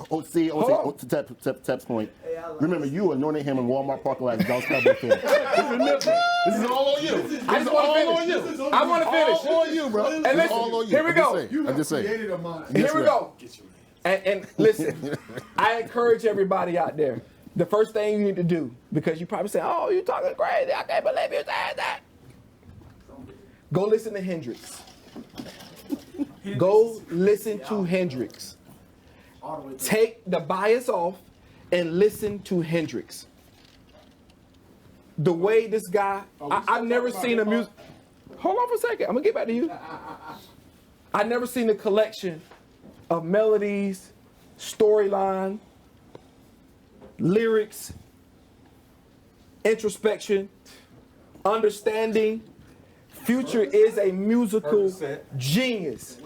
Hold
to Tep's point, remember you anointed him in Walmart parking lot as Dallas Cowboy fan. This is all on you.
I just want to finish. I want to finish.
All on you, bro.
And
It's
listen,
all on you.
here we go.
I'm just saying.
Here we go. And listen, I encourage everybody out there. The first thing you need to do, because you probably say, "Oh, you talking crazy? I can't believe you said that." Go listen to Hendrix. Go listen to Hendrix. Take the bias off and listen to Hendrix. The way this guy, I've never seen a music. Hold on for a second. I'm gonna get back to you. I've never seen a collection of melodies, storyline, lyrics, introspection, understanding. Future is a musical genius.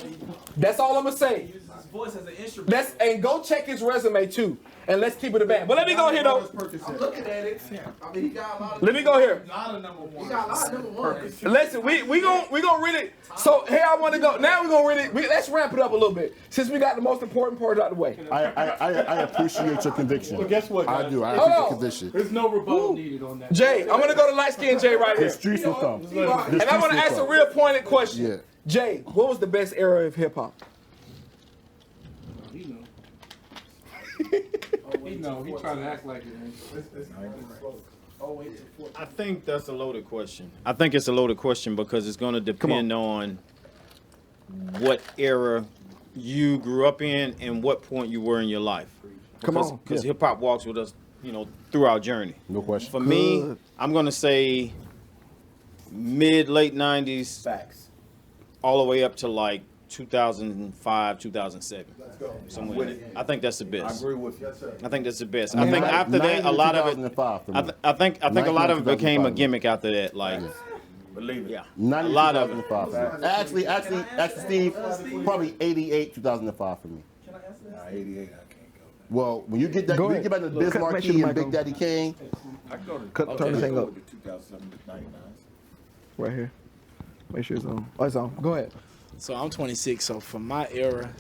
That's all I'm gonna say.
Voice as an instrument.
And go check his resume too, and let's keep it a band. But let me go here though.
I'm looking at it. I mean, he got a lot of.
Let me go here.
He got a lot of number ones.
Listen, we gonna really. So here I want to go. Now we gonna really. Let's ramp it up a little bit since we got the most important part out of the way.
I appreciate your conviction.
Well, guess what, guys?
I do. I
Hold
appreciate
on.
your conviction.
There's no rebuttal needed on that.
Jay, I'm gonna go to light skinned Jay right
The
here,
streets will come.
and I'm gonna ask a real pointed question.
Yeah.
Jay, what was the best era of hip hop?
He know. He know. He trying to act like it, man.
I think that's a loaded question. I think it's a loaded question because it's going to depend on what era you grew up in and what point you were in your life. Because hip hop walks with us, through our journey.
No question.
For me, I'm going to say late 90s.
Facts.
All the way up to like 2005, 2007. Somewhere in there. I think that's the best.
I agree with you.
I think that's the best. I think after that, a lot of it. I think a lot of it became a gimmick after that. Like,
Believe it.
yeah,
90,
a lot of it.
2005. Actually, Steve, probably 88, 2005 for me.
88, I can't go.
Well, when you get that, when you get back to Biz Markie and Big Daddy Kane,
I go to
Turn the thing up.
2007 to 99.
Right here. Make sure it's on. Oh, it's on. Go ahead.
So I'm 26. So for my era,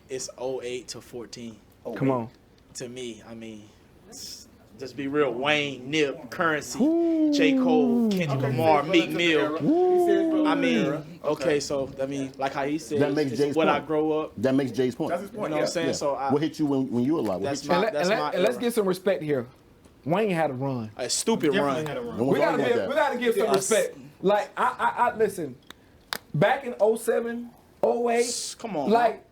it's 08 to 14.
Come on.
To me, I mean, just be real. Wayne, Nip, Currency, J. Cole, Kendrick Lamar, Meek Mill. I mean, okay, so I mean, like how he said,
That makes
it's
Jay's
what I
point.
grow up.
that makes Jay's point.
That's his
You
point.
know what I'm saying?
Yeah.
So
What hit you when you were alive? What
that's
hit you?
my that's my
And let's
era.
get some respect here. Wayne had a run.
A stupid run.
No one's
We
arguing with that.
gotta give some respect. Like I listen. Back in 07, 08,
Come on,
like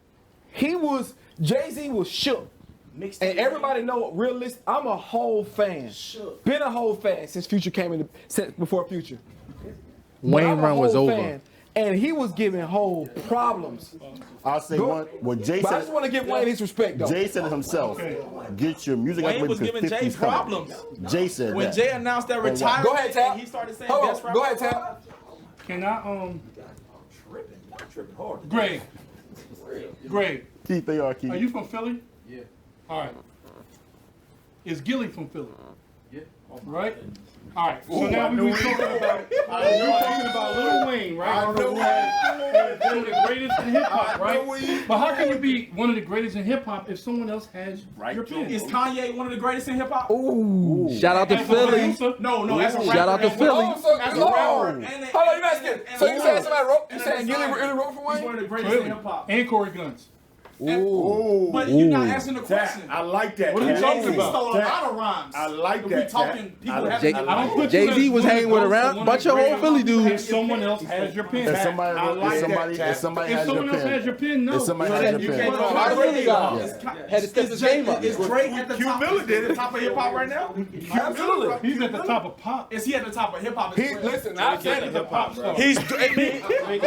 Jay-Z was shook. And everybody know realistic. I'm a whole fan. Been a whole fan since Future came in. Since before Future.
Wayne run was over.
And he was giving whole problems.
I'll say
Go-
one. What Jay
But I
said.
just want to give Wayne his respect though.
Jay said it himself. Get your music out
Wayne
the way
was
because
giving
50's
Jay
coming.
problems.
Jay said
When
that.
Jay announced that
wow.
retirement,
Go ahead, Tab.
and he started saying
Hold
best
on.
rapper.
Go ahead, Tab.
Can I Greg,
Keith, they are Keith.
are you from Philly? Yeah. All right. Is Gilly from Philly? Yeah. Right? All right. So now we were talking about Lil Wayne, right? one of the greatest in hip hop, right? But how can you be one of the greatest in hip hop if someone else has your pen?
Is Kanye one of the greatest in hip hop?
Shout out to
As a
Philly.
producer?
No, as a rapper.
Shout out to
as a-
Philly.
As a rapper.
Hold on, you not scared. So you saying somebody wrote? You saying Gilly really wrote for
He's one
Wayne?
of the greatest in hip hop.
And Corey Guns.
But you're not answering the question.
I like that.
What are you
Cat.
talking
Jay-Z
about?
stole a lot of rhymes.
I like
If
that,
we talking
Cat.
people
I
have
Jay-
I don't put
Jay-Z
you as
was
one of
hanging with a
those,
bunch of old Philly dudes.
If someone else has your pen.
If somebody,
I like
if somebody,
that, Cat.
if somebody
If
has your
someone else has
pen,
your pen, no.
if somebody has your pen,
But
How the Philly guy?
Yeah.
Had to step his game up.
Is Drake at the
Q
top?
Miller did
At the
it.
top of hip hop right now?
Absolutely.
He's at the top of pop.
Is he at the top of hip hop?
Listen, I said
He's a pop star.
He's okay. Wait.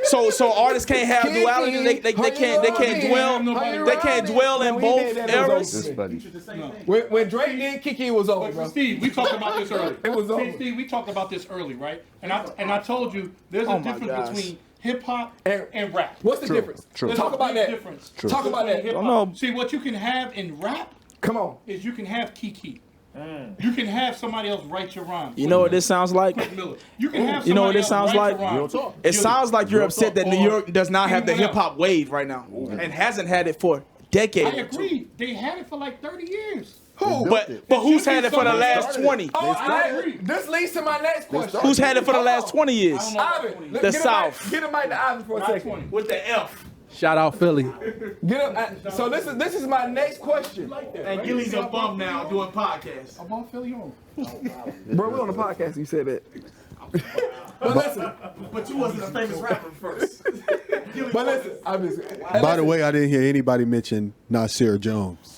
So artists can't have duality. They can't dwell in both eras.
this buddy.
When Drake did Kiki, it was over,
But
bro.
Steve, we talked about this early.
It was over.
Steve, we talked about this early, right? And I told you there's a difference between hip hop and rap.
What's the difference?
There's
Talk
a
about
big
that.
difference.
Talk about that.
Hip-hop.
know.
See, what you can have in rap
Come on.
is you can have Kiki. You can have somebody else write your rhyme.
You know what this sounds like?
Miller. You can have
You know what
somebody
this sounds
else write
like?
your rhyme.
Real talk.
It sounds like you're upset that New York does not have the
anyone
hip hop wave right now and hasn't had it for
I
decades.
agree. They had it for like 30 years.
But who's had it for the last 20?
This leads to my next question.
Who's had it for the last 20 years?
Ivan,
The South.
Get a mic to Ivan for a second.
With the F.
Shout out Philly.
Get up. So this is my next question.
And Gilly's a bum now doing podcasts.
I'm on Philly home.
Bro, we on the podcast. You said that. But listen.
But you wasn't a famous rapper first.
But listen. I'm just.
By the way, I didn't hear anybody mention Nasir Jones.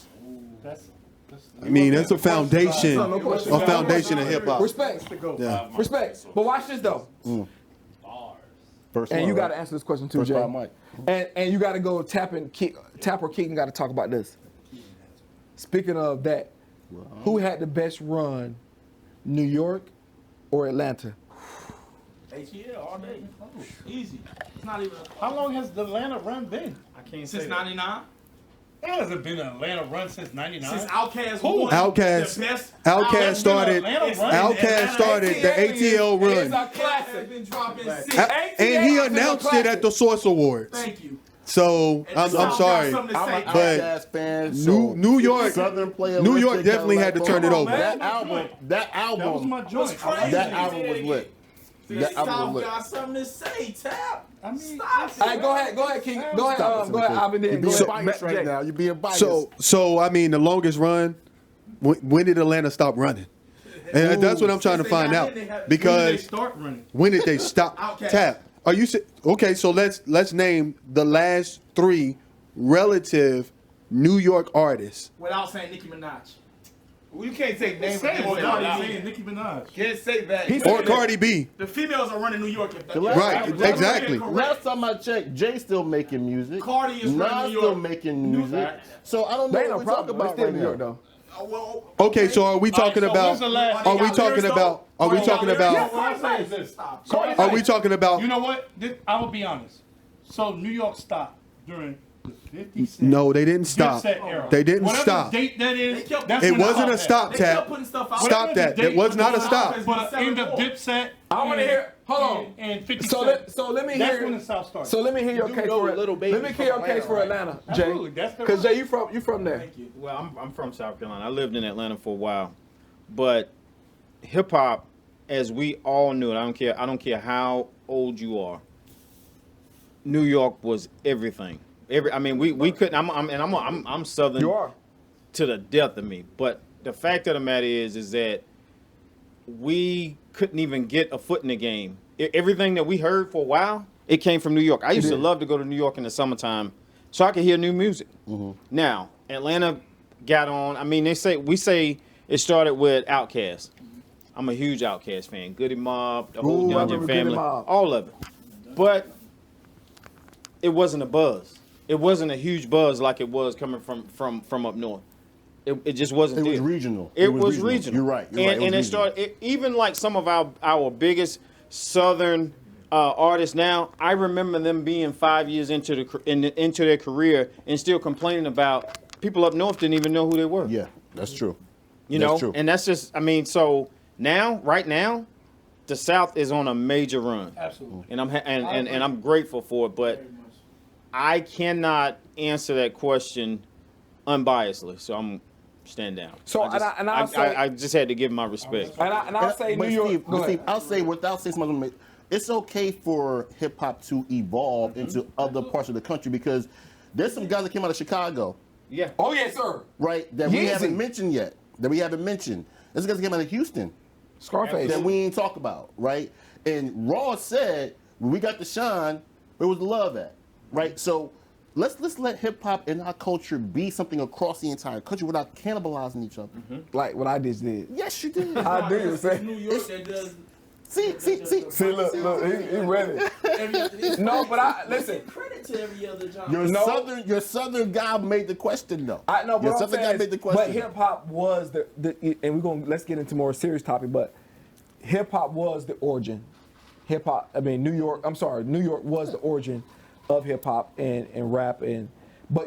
I mean, that's a foundation of hip hop.
Respect.
Yeah.
Respect. But watch this though.
First
And
one,
you got to
right?
answer this question too,
First
Jay.
round mic.
And you got to go tap or Keaton got to talk about this. Speaking of that, who had the best run, New York or Atlanta?
ATL all day. Easy. It's not even.
How long has the Atlanta run been?
I can't
Since 99?
It hasn't been an Atlanta run since 99.
Since Outkast
Who?
won
Outkast.
the best.
Outkast started.
Atlanta
Outkast started the ATL
It's
run,
a classic.
Been dropping six.
and he announced it at the Source Awards.
Thank you.
So
And the
I'm
South got
sorry.
something to
I'm
say.
an
But
Outkast fan. So
New York,
Southern player.
New York definitely had to turn it over.
That album.
That was my joint.
crazy.
That album was lit.
The
That album
South
was lit.
got something to say, Tap.
I mean,
Stop it.
All right, go ahead, Keaton. Go ahead, Ivan.
You're
Then. Go
being
ahead.
biased right now. You're being biased.
So I mean, the longest run. When did Atlanta stop running? And that's what I'm trying to find out.
when did they
Because
start running?
when did they stop?
Outkast.
Tap. Are you okay? So let's name the last 3 relative New York artists.
Without saying Nicki Minaj.
Well, you can't say names.
Say it.
Can't
Cardi B and Nicki Minaj.
say that.
Or Cardi B.
The females are running New York. If that,
Right,
that's
exactly.
correct.
Last time I checked, Jay's still making music.
Cardi is
Nas
running New
still
York.
making music. So I don't know
They ain't
what
no
we're talking
problem. It's
about
still
right
New York
now.
though.
Well,
Okay, so are we talking
so when's the
about?
last-
Are we talking about? Are we talking about?
What I'm saying is this.
Are we talking about?
You know what? I will be honest. So New York stopped during the 50 Cent.
No, they didn't stop.
Dipset era.
They didn't
Whatever
stop.
date that is,
They kept-
that's
It
when it
wasn't a
stopped
stop,
they kept
Tap.
putting stuff out.
Stop that. It was not a stop.
But end of Dipset.
I want to hear. Hold on.
And 50
So
Cent.
let me
That's
hear.
when the South started.
So let me hear your
You
case
know
for
Lil
it.
Baby
Let me hear your
from
case for
Atlanta,
Atlanta, Jay.
Absolutely, that's the
Because Jay, you from there.
Well, I'm from South Carolina. I lived in Atlanta for a while, but hip hop, as we all knew it, I don't care how old you are. New York was everything. I mean, we couldn't. I'm Southern
You are.
to the death of me. But the fact of the matter is that we couldn't even get a foot in the game. Everything that we heard for a while, it came from New York. I used to love to go to New York in the summertime so I could hear new music. Now, Atlanta got on. I mean, we say it started with Outkast. I'm a huge Outkast fan. Goody Mob, the whole
Ooh, I
Dungeon
remember Goody
family,
Mob.
all of it. But it wasn't a buzz. It wasn't a huge buzz like it was coming from up north. It just wasn't.
It was
there.
regional.
It was regional.
You're right. You're right.
And it
was regional.
started even like some of our biggest southern artists now. I remember them being 5 years into their career and still complaining about people up north didn't even know who they were.
Yeah, that's true.
You
That's
know,
true.
and that's just. I mean, so now, right now, the South is on a major run.
Absolutely.
And I'm grateful for it, but I cannot answer that question unbiasedly. So I'm stand down.
So,
I just had to give my respect.
I'll say New York.
Steve,
Go ahead.
Steve, I'll say without saying something, it's okay for hip hop to evolve into other parts of the country because there's some guys that came out of Chicago,
Yeah.
Oh yes, sir.
right, that we
Yeezy.
haven't mentioned yet. There's guys that came out of Houston
Scarface.
that we ain't talk about, right? And Ross said when we got the shine, where was the love at, right? So let's let hip hop and our culture be something across the entire country without cannibalizing each other.
Like what I just did.
Yes, you did.
I do.
New York that does.
See,
See, look, he ready. No, but listen.
Credit to every other job.
Your southern guy made the question though.
I know, but
Your
I'm
southern guy
saying
made the
is,
question.
but hip hop was let's get into more serious topic. But hip hop was the origin. New York was the origin of hip hop and rap but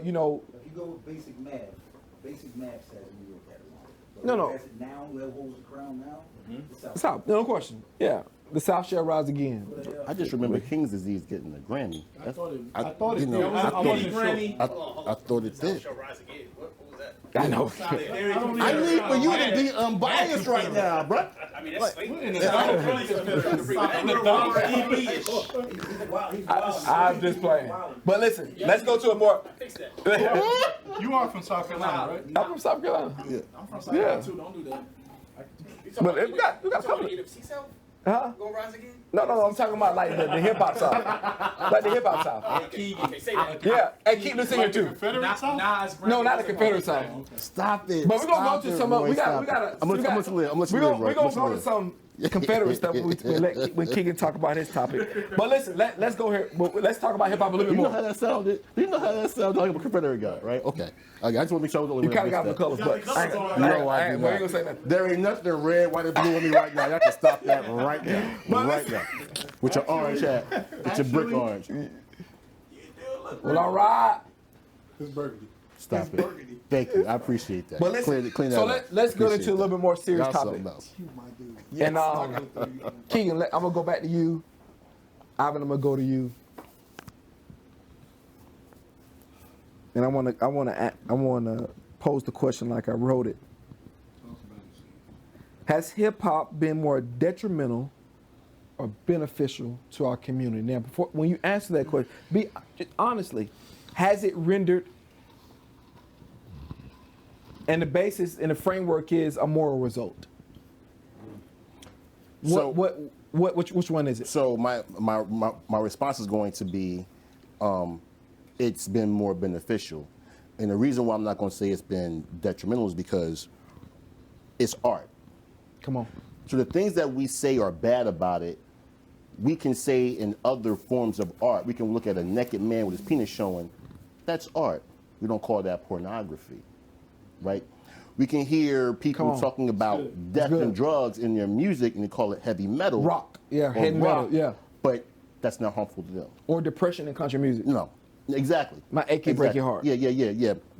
If you go with basic math says New York had it wrong.
No.
Who has it now, who holds the crown now? The South.
South, no question. Yeah, the South shall rise again.
I just remember King's Disease getting a Grammy.
I thought it
I
did.
did.
I
thought it did.
I know.
I need for you to be unbiased right now, bro.
I'm just playing. But listen, let's go to a more.
You are from South Carolina, right?
I'm from South Carolina.
I'm from South Carolina too. Don't do that.
But we got a couple. Huh?
Go rise again?
No, I'm talking about like the hip hop South. Like the hip hop South.
Say that.
Yeah, and keep this in here too.
Confederate South?
No, not the Confederate South.
Stop it.
But we're gonna go to
Stop
some.
it, Roy,
We
stop
got.
it. I'm gonna let you live.
We're gonna go to some Confederate stuff when Keegan talk about his topic. But listen, let's go here. Let's talk about hip hop a little bit
You know
more.
how that sounded? You know how that sounded? Talking about Confederate guy, right? Okay. I just want to make sure I was the only
You
one
kind of
that
got the
missed
colors, but
No, I do
we ain't
not.
gonna say nothing.
There ain't nothing red, white, and blue in me right now. Y'all can stop that right now. Right now. With your orange hat. With your brick orange.
Well, all right.
It's burgundy.
Stop it. Thank you. I appreciate that.
But listen,
Clean that
so
up.
let's go
Appreciate
into a little bit more serious
Y'all
topic.
something else.
And Keegan, I'm gonna go back to you. Ivan, I'm gonna go to you. And I wanna pose the question like I wrote it. Has hip hop been more detrimental or beneficial to our community? Now, when you answer that question, honestly, has it rendered? And the basis and the framework is a moral result. Which one is it?
So my response is going to be, it's been more beneficial, and the reason why I'm not going to say it's been detrimental is because it's art.
Come on.
So the things that we say are bad about it, we can say in other forms of art. We can look at a naked man with his penis showing. That's art. We don't call that pornography, right? We can hear people talking about death and drugs in their music, and they call it heavy metal.
Rock, yeah,
or
heavy
rock,
metal, yeah.
But that's not harmful to them.
Or depression in country music.
No, exactly.
My AK break your heart.
Yeah.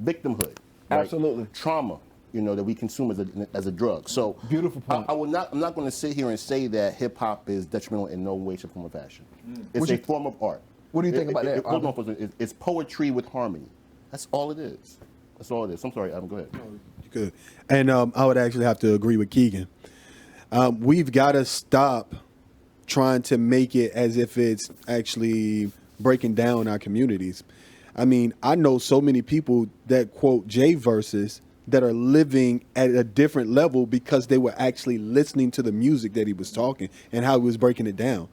Victimhood. Right?
Absolutely.
Trauma, that we consume as a drug. So
beautiful point.
I'm not going to sit here and say that hip hop is detrimental in no way, shape, form, or fashion. It's a form of art.
What do you think about that?
Hold on, it's poetry with harmony. That's all it is. That's all it is. I'm sorry, Adam. Go ahead.
Good. And I would actually have to agree with Keegan. We've got to stop trying to make it as if it's actually breaking down our communities. I mean, I know so many people that quote Jay verses that are living at a different level because they were actually listening to the music that he was talking and how he was breaking it down.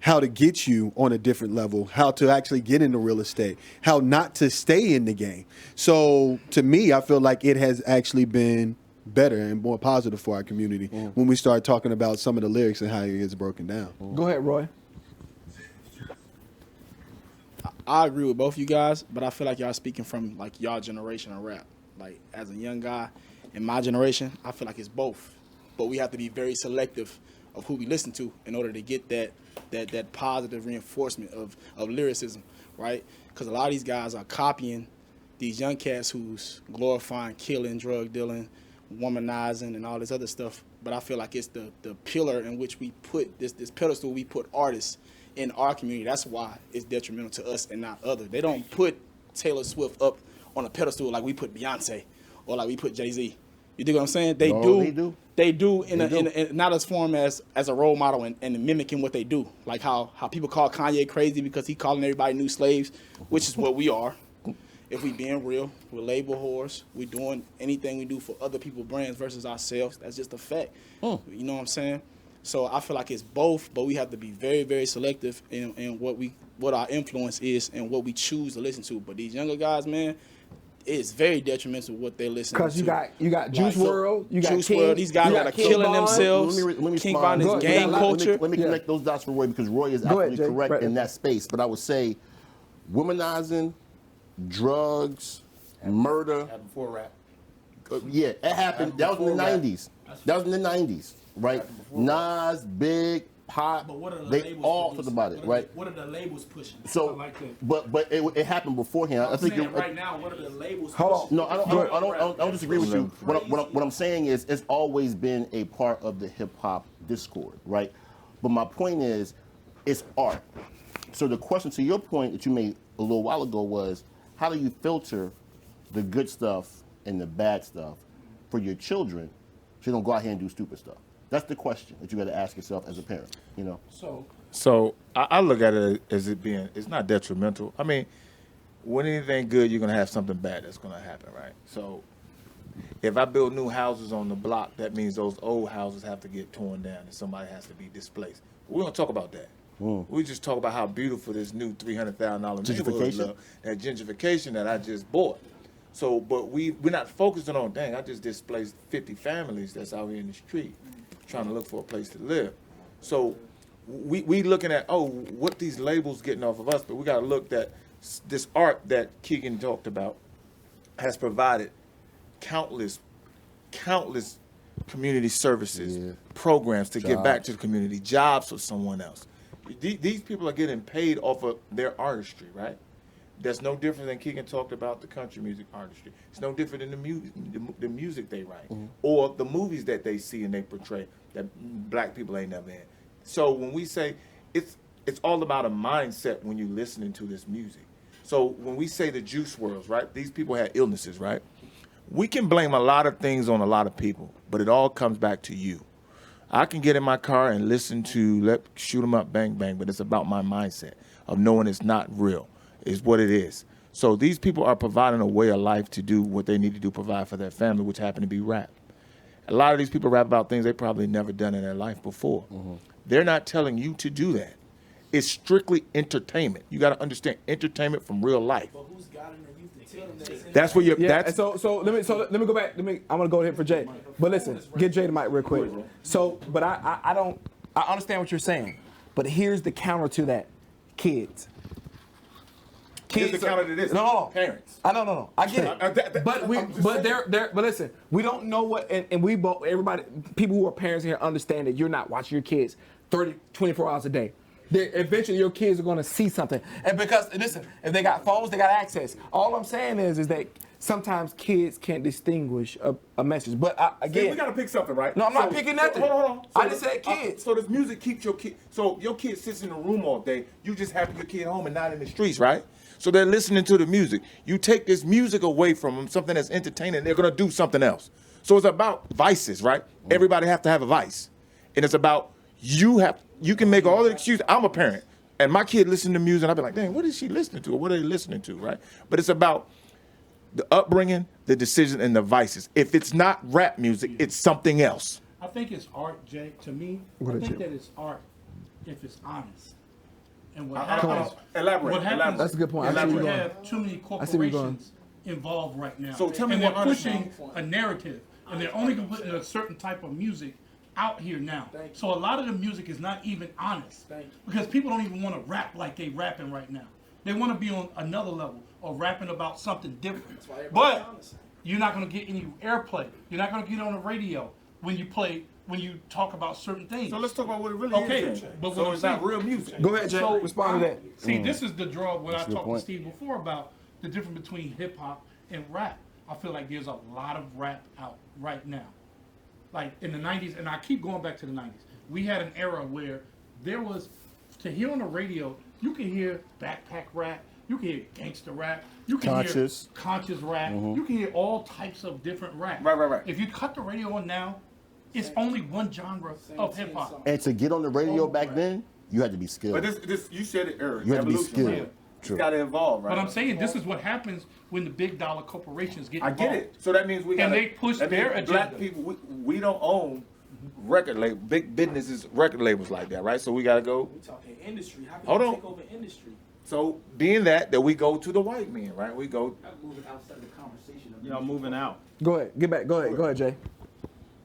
How to get you on a different level, how to actually get into real estate, how not to stay in the game. So to me, I feel like it has actually been better and more positive for our community when we start talking about some of the lyrics and how it gets broken down.
Go ahead, Roy.
I agree with both you guys, but I feel like y'all speaking from like y'all generation of rap. Like as a young guy in my generation, I feel like it's both. But we have to be very selective of who we listen to in order to get that positive reinforcement of lyricism, right? Because a lot of these guys are copying these young cats who's glorifying killing, drug dealing, womanizing and all this other stuff. But I feel like it's the pillar in which we put this pedestal we put artists in our community. That's why it's detrimental to us and not others. They don't put Taylor Swift up on a pedestal like we put Beyonce or like we put Jay-Z. You dig what I'm saying? They do. They do in a not as form as a role model and mimicking what they do. Like how people call Kanye crazy because he calling everybody new slaves, which is what we are. If we being real, we're label whores. We doing anything we do for other people's brands versus ourselves. That's just a fact. You know what I'm saying? So I feel like it's both, but we have to be very, very selective in what our influence is and what we choose to listen to. But these younger guys, man, it's very detrimental what they're listening to.
Because you got Juice WRLD, you got
Juice
King,
WRLD. These guys that are killing themselves.
Let me
King
respond.
Von is gang culture.
Let me connect those dots for Roy because Roy is absolutely correct in that space. But I would say womanizing, drugs, murder.
Before rap.
Yeah, it happened. That was in the 90s. That was in the 90s, right? Nas, Big, Pop, they all talked about it, right?
What are the labels pushing?
So, but it happened beforehand. I think
right now, what are the labels
Hold
pushing?
on.
No, I don't disagree with you. What I'm saying is it's always been a part of the hip hop discord, right? But my point is, it's art. So the question to your point that you made a little while ago was, how do you filter the good stuff and the bad stuff for your children so they don't go out here and do stupid stuff? That's the question that you got to ask yourself as a parent, you know?
So I look at it as it being, it's not detrimental. I mean, when anything good, you're going to have something bad that's going to happen, right? So if I build new houses on the block, that means those old houses have to get torn down and somebody has to be displaced. We don't talk about that. We just talk about how beautiful this new $300,000 neighborhood look, that gentrification that I just bought. So, but we're not focusing on, dang, I just displaced 50 families that's out here in the street trying to look for a place to live. So we looking at, what these labels getting off of us, but we got to look that this art that Keegan talked about has provided countless community services, programs to give back to the community, jobs for someone else. These people are getting paid off of their artistry, right? That's no different than Keegan talked about the country music artistry. It's no different than the music they write or the movies that they see and they portray that black people ain't never in. So when we say it's all about a mindset when you're listening to this music. So when we say the Juice WRLDs, right? These people had illnesses, right? We can blame a lot of things on a lot of people, but it all comes back to you. I can get in my car and listen to Shoot 'em Up, Bang Bang, but it's about my mindset of knowing it's not real. Is what it is. So these people are providing a way of life to do what they need to do, provide for their family, which happen to be rap. A lot of these people rap about things they probably never done in their life before. They're not telling you to do that. It's strictly entertainment. You got to understand entertainment from real life.
But who's got in the youth to tell them that it's
That's where you're.
Yeah,
That's
so let me go back. I'm gonna go ahead for Jay. But listen, get Jay the mic real quick. So, but I understand what you're saying. But here's the counter to that: kids.
Here's the counter to this.
No.
Parents.
No. I get it. But listen, we don't know what, and we both, everybody, people who are parents here understand that you're not watching your kids 24 hours a day. Eventually your kids are going to see something. And because, listen, if they got phones, they got access. All I'm saying is that sometimes kids can't distinguish a message. But again,
we got to pick something, right?
No, I'm not picking nothing.
Hold on.
I just said kids.
So this music keeps your kid. So your kid sits in the room all day. You just have your kid home and not in the streets, right? So they're listening to the music. You take this music away from them, something that's entertaining, they're gonna do something else. So it's about vices, right? Everybody have to have a vice, and it's about you can make all the excuses. I'm a parent, and my kid listen to music, and I'll be like, dang, what is she listening to, or what are they listening to, right? But it's about the upbringing, the decision, and the vices. If it's not rap music, it's something else.
I think it's art, Jay. To me, I think that it's art if it's honest. And what happens?
Elaborate.
That's a good point.
We have too many corporations involved right now.
So tell me
and
what
they're pushing a narrative, and they're only putting a certain type of music out here now. So a lot of the music is not even honest because people don't even want to rap like they rapping right now. They want to be on another level or rapping about something different. But you're not going to get any airplay. You're not going to get on the radio when you talk about certain things.
So let's talk about what it really is.
But
So it's not real music.
Go ahead, Jay. Respond to that.
See, this is the draw when I talked to Steve before about the difference between hip hop and rap. I feel like there's a lot of rap out right now. Like in the 90s, and I keep going back to the 90s, we had an era where there was, to hear on the radio, you could hear backpack rap, you can hear gangster rap, you can hear conscious rap, you can hear all types of different rap.
Right.
If you cut the radio on now, it's only one genre of hip hop.
And to get on the radio back then, you had to be skilled.
But this you said it earlier.
You had to be
evolution,
skilled.
right?
True.
It's got to evolve, right?
But I'm saying this is what happens when the big dollar corporations get
I
involved.
get it. So that means we got
And they push
that
their
means black
agenda.
people, we don't own record label, big businesses, record labels like that, right? So we got to go.
We talking industry. How can
Hold
you
on.
take over industry?
So being that we go to the white men, right? We go.
Moving outside the conversation.
Y'all moving out.
Go ahead. Get back. Go ahead, Jay.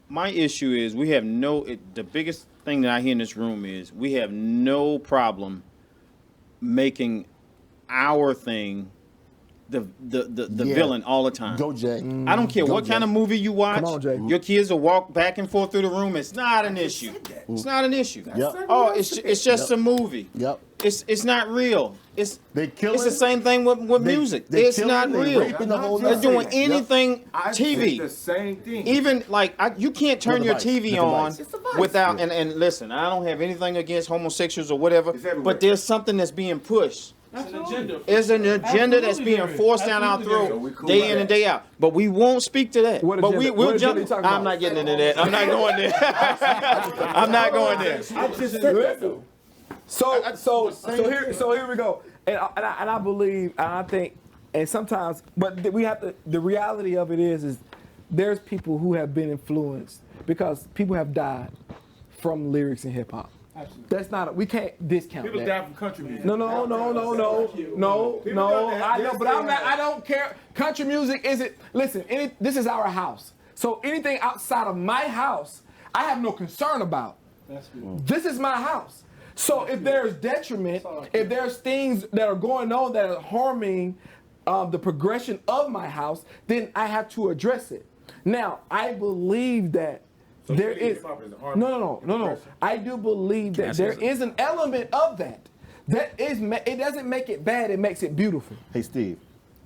My issue is we have the biggest thing that I hear in this room is we have no problem making our thing the
Yeah.
villain all the time.
Go, Jay.
I don't care
Go,
what
Jay.
kind of movie you watch.
Come on, Jay.
Your kids will walk back and forth through the room. It's not an issue. It's not an issue.
Yep.
Oh, it's just a movie.
Yep.
It's not real. It's
killing.
the same thing with music.
they
It's
killing,
not
they
real.
raping the whole
They're doing
nother. Yep.
anything
I
TV.
said the same thing.
Even like you can't turn
With a
your
vice.
TV
With a
on
vice. It's
a vice.
without and listen. I don't have anything against homosexuals or whatever,
It's everywhere.
but there's something that's being pushed.
It's an agenda.
It's an agenda that's
Absolutely
being
there is.
forced down our
Absolutely
throat
there is. So we cool
day
with
in and
that.
day out. But we won't speak to that.
What
But
agenda?
we'll
What agenda
jump.
you talking
I'm
about?
not getting into that. I'm not going there. I'm not going there.
I just said that though.
So here we go. And I believe, and I think, and sometimes, but we have to. The reality of it is there's people who have been influenced because people have died from lyrics in hip hop. That's not. We can't discount
People
that.
die from country music.
No. I know, but I don't care. Country music isn't. Listen, this is our house. So anything outside of my house, I have no concern about. This is my house. So if there's detriment, if there's things that are going on that are harming the progression of my house, then I have to address it. Now, I believe that there is no. I do believe that there is an element of that. It doesn't make it bad. It makes it beautiful.
Hey, Steve,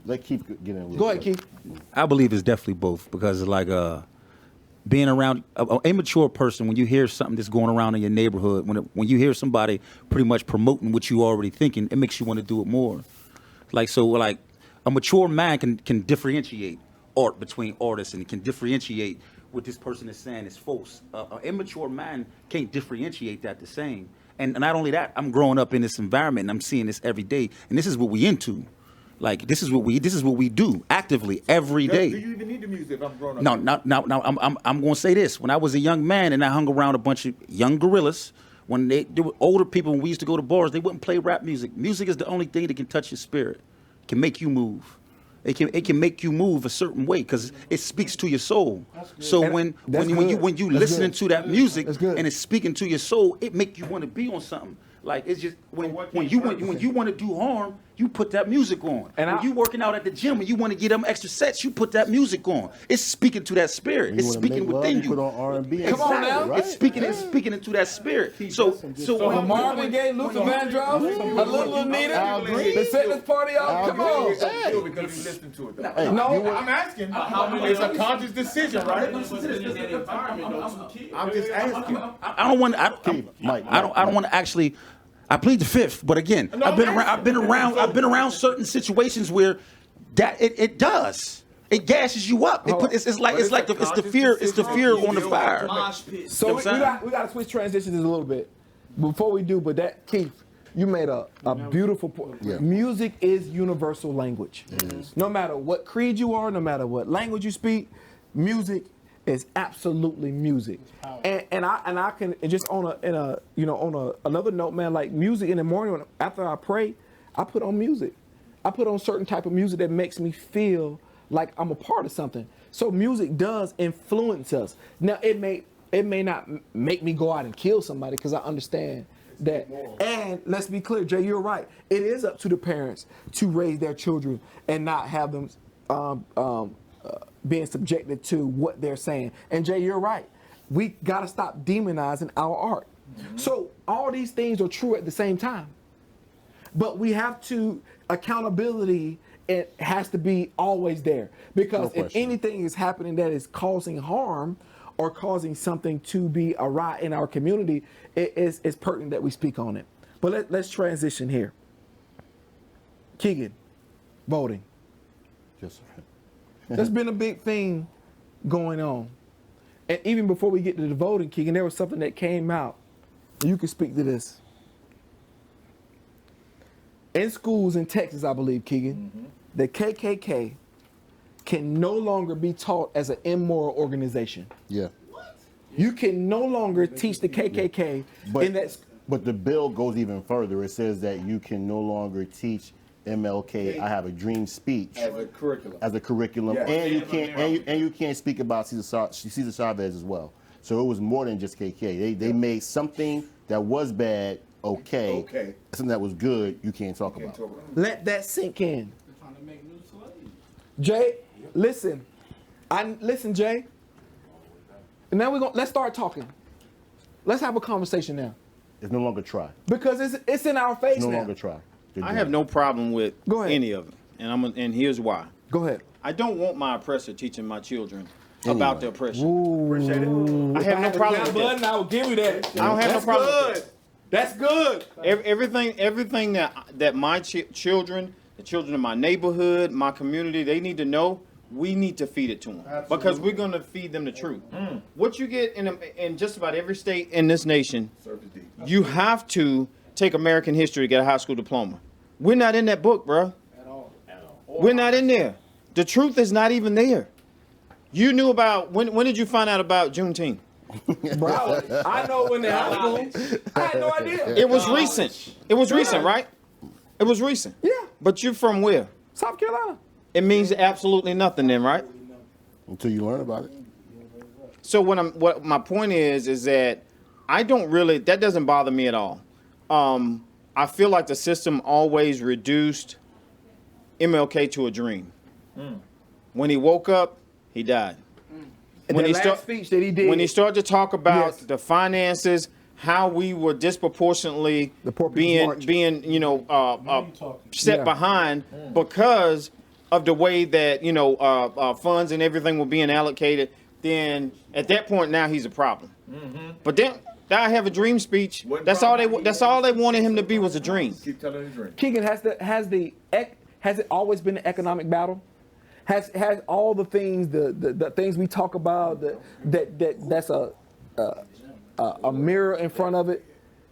let Keith get in.
Go ahead, Keith.
I believe it's definitely both because it's like being around an immature person. When you hear something that's going around in your neighborhood, when you hear somebody pretty much promoting what you already thinking, it makes you want to do it more. Like a mature man can differentiate art between artists and can differentiate what this person is saying is false. An immature man can't differentiate that the same. And not only that, I'm growing up in this environment and I'm seeing this every day, and this is what we into. Like this is what we do actively every day.
Do you even need the music if I'm growing up?
No. I'm going to say this. When I was a young man and I hung around a bunch of young gorillas, when they were older people, when we used to go to bars, they wouldn't play rap music. Music is the only thing that can touch your spirit, can make you move. It can make you move a certain way because it speaks to your soul. So when you listening to that music and it's speaking to your soul, it make you want to be on something. Like it's just when you want to do harm, you put that music on. And when you working out at the gym and you want to get them extra sets, you put that music on. It's speaking to that spirit. It's speaking within you.
Put on R&B.
Come on now.
Right?
It's speaking into that spirit. So
Marvin Gaye, Luther Vandross, a little Anita, they set this party off. Come on.
Because you listen to it. Though.
Hey,
No,
I'm asking. It's a conscious decision, right? I'm just asking.
I don't want to actually. I plead the fifth, but again, I've been around certain situations where that it does. It gasses you up. It's the fear on the fire.
so we got to switch transitions a little bit before we do. But that Keith, you made a beautiful point.
Yeah.
Music is universal language. No matter what creed you are, no matter what language you speak, music is absolutely music. And I can just on another note, man, like music in the morning after I pray, I put on music. I put on certain type of music that makes me feel like I'm a part of something. So music does influence us. Now it may not make me go out and kill somebody because I understand that. And let's be clear, Jay, you're right. It is up to the parents to raise their children and not have them being subjected to what they're saying. And Jay, you're right. We got to stop demonizing our art. So all these things are true at the same time. But we have to, accountability it has to be always there. Because
No
if
question.
anything is happening that is causing harm or causing something to be awry in our community, it's pertinent that we speak on it. But let's transition here. Keegan, voting.
Yes, sir.
There's been a big thing going on. And even before we get to the voting, Keegan, there was something that came out. You can speak to this. In schools in Texas, I believe, Keegan, the KKK can no longer be taught as an immoral organization.
Yeah.
You can no longer teach the KKK in that.
But the bill goes even further. It says that you can no longer teach MLK I Have a Dream speech
As a curriculum. Yeah.
and you can't speak about Cesar Chavez as well. So it was more than just KK. They made something that was bad okay. Something that was good you can't talk about.
Let that sink in. Jay, listen. Listen, Jay. And now let's start talking. Let's have a conversation now.
It's no longer try.
Because it's in our face
It's no
now.
longer try.
I have no problem with
Go ahead.
any of it, and here's why.
Go ahead.
I don't want my oppressor teaching my children about the oppression.
Appreciate it.
I have no problem with that.
I will give you that.
I don't have no problem with that.
That's good.
Everything that my children, the children of my neighborhood, my community, they need to know. We need to feed it to them because we're going to feed them the truth. What you get in just about every state in this nation, you have to take American history to get a high school diploma. We're not in that book, bro. At all. We're not in there. The truth is not even there. You knew about when did you find out about Juneteenth?
Bro, I know when they high school. I had no idea.
It was recent. It was recent, right? It was recent.
Yeah.
But you're from where?
South Carolina.
It means absolutely nothing then, right?
Until you learn about it.
So what my point is that that doesn't bother me at all. I feel like the system always reduced MLK to a dream. When he woke up, he died.
When he speech that he did.
When he started to talk about
Yes.
the finances, how we were disproportionately
The Poor People's March.
being set
Yeah.
behind because of the way that funds and everything were being allocated, then at that point now he's a problem. But then I have a dream speech. That's all they wanted him to be was a dream.
Keep telling the dream.
Keegan, has it always been an economic battle? Has all the things the things we talk about that's a mirror in front of it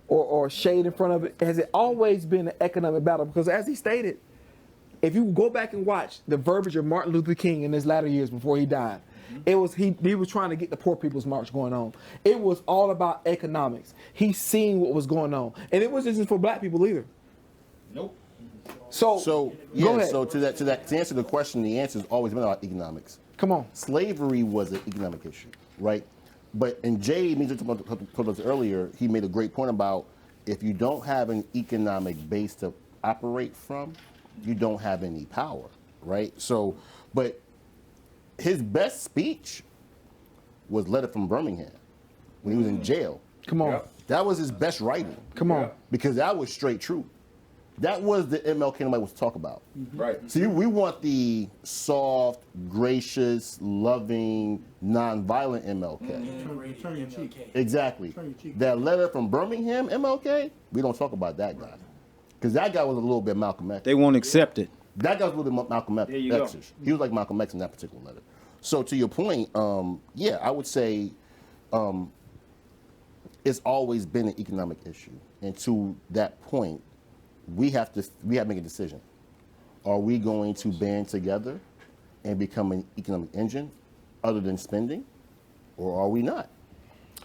or shade in front of it? Has it always been an economic battle? Because as he stated, if you go back and watch the verbiage of Martin Luther King in his latter years before he died, it was he was trying to get the Poor People's March going on. It was all about economics. He seen what was going on, and it wasn't for black people either.
Nope.
So
yeah.
go ahead.
So to answer the question, the answer has always been about economics.
Come on.
Slavery was an economic issue, right? But and Jay told us earlier, he made a great point about if you don't have an economic base to operate from, you don't have any power, right? So, but his best speech was Letter from Birmingham when he was in jail.
Come on.
Yep.
That was his best writing.
Come on.
Because that was straight truth. That was the MLK nobody was talk about.
Right.
See, we want the soft, gracious, loving, non-violent MLK.
Turn your cheek.
Exactly.
Turn your cheek.
That letter from Birmingham, MLK, we don't talk about that guy. Because that guy was a little bit Malcolm X.
They won't accept it.
That guy was a little bit Malcolm X.
There you go.
He was like Malcolm X in that particular letter. So to your point, yeah, I would say it's always been an economic issue. And to that point, we have to make a decision. Are we going to band together and become an economic engine other than spending, or are we not?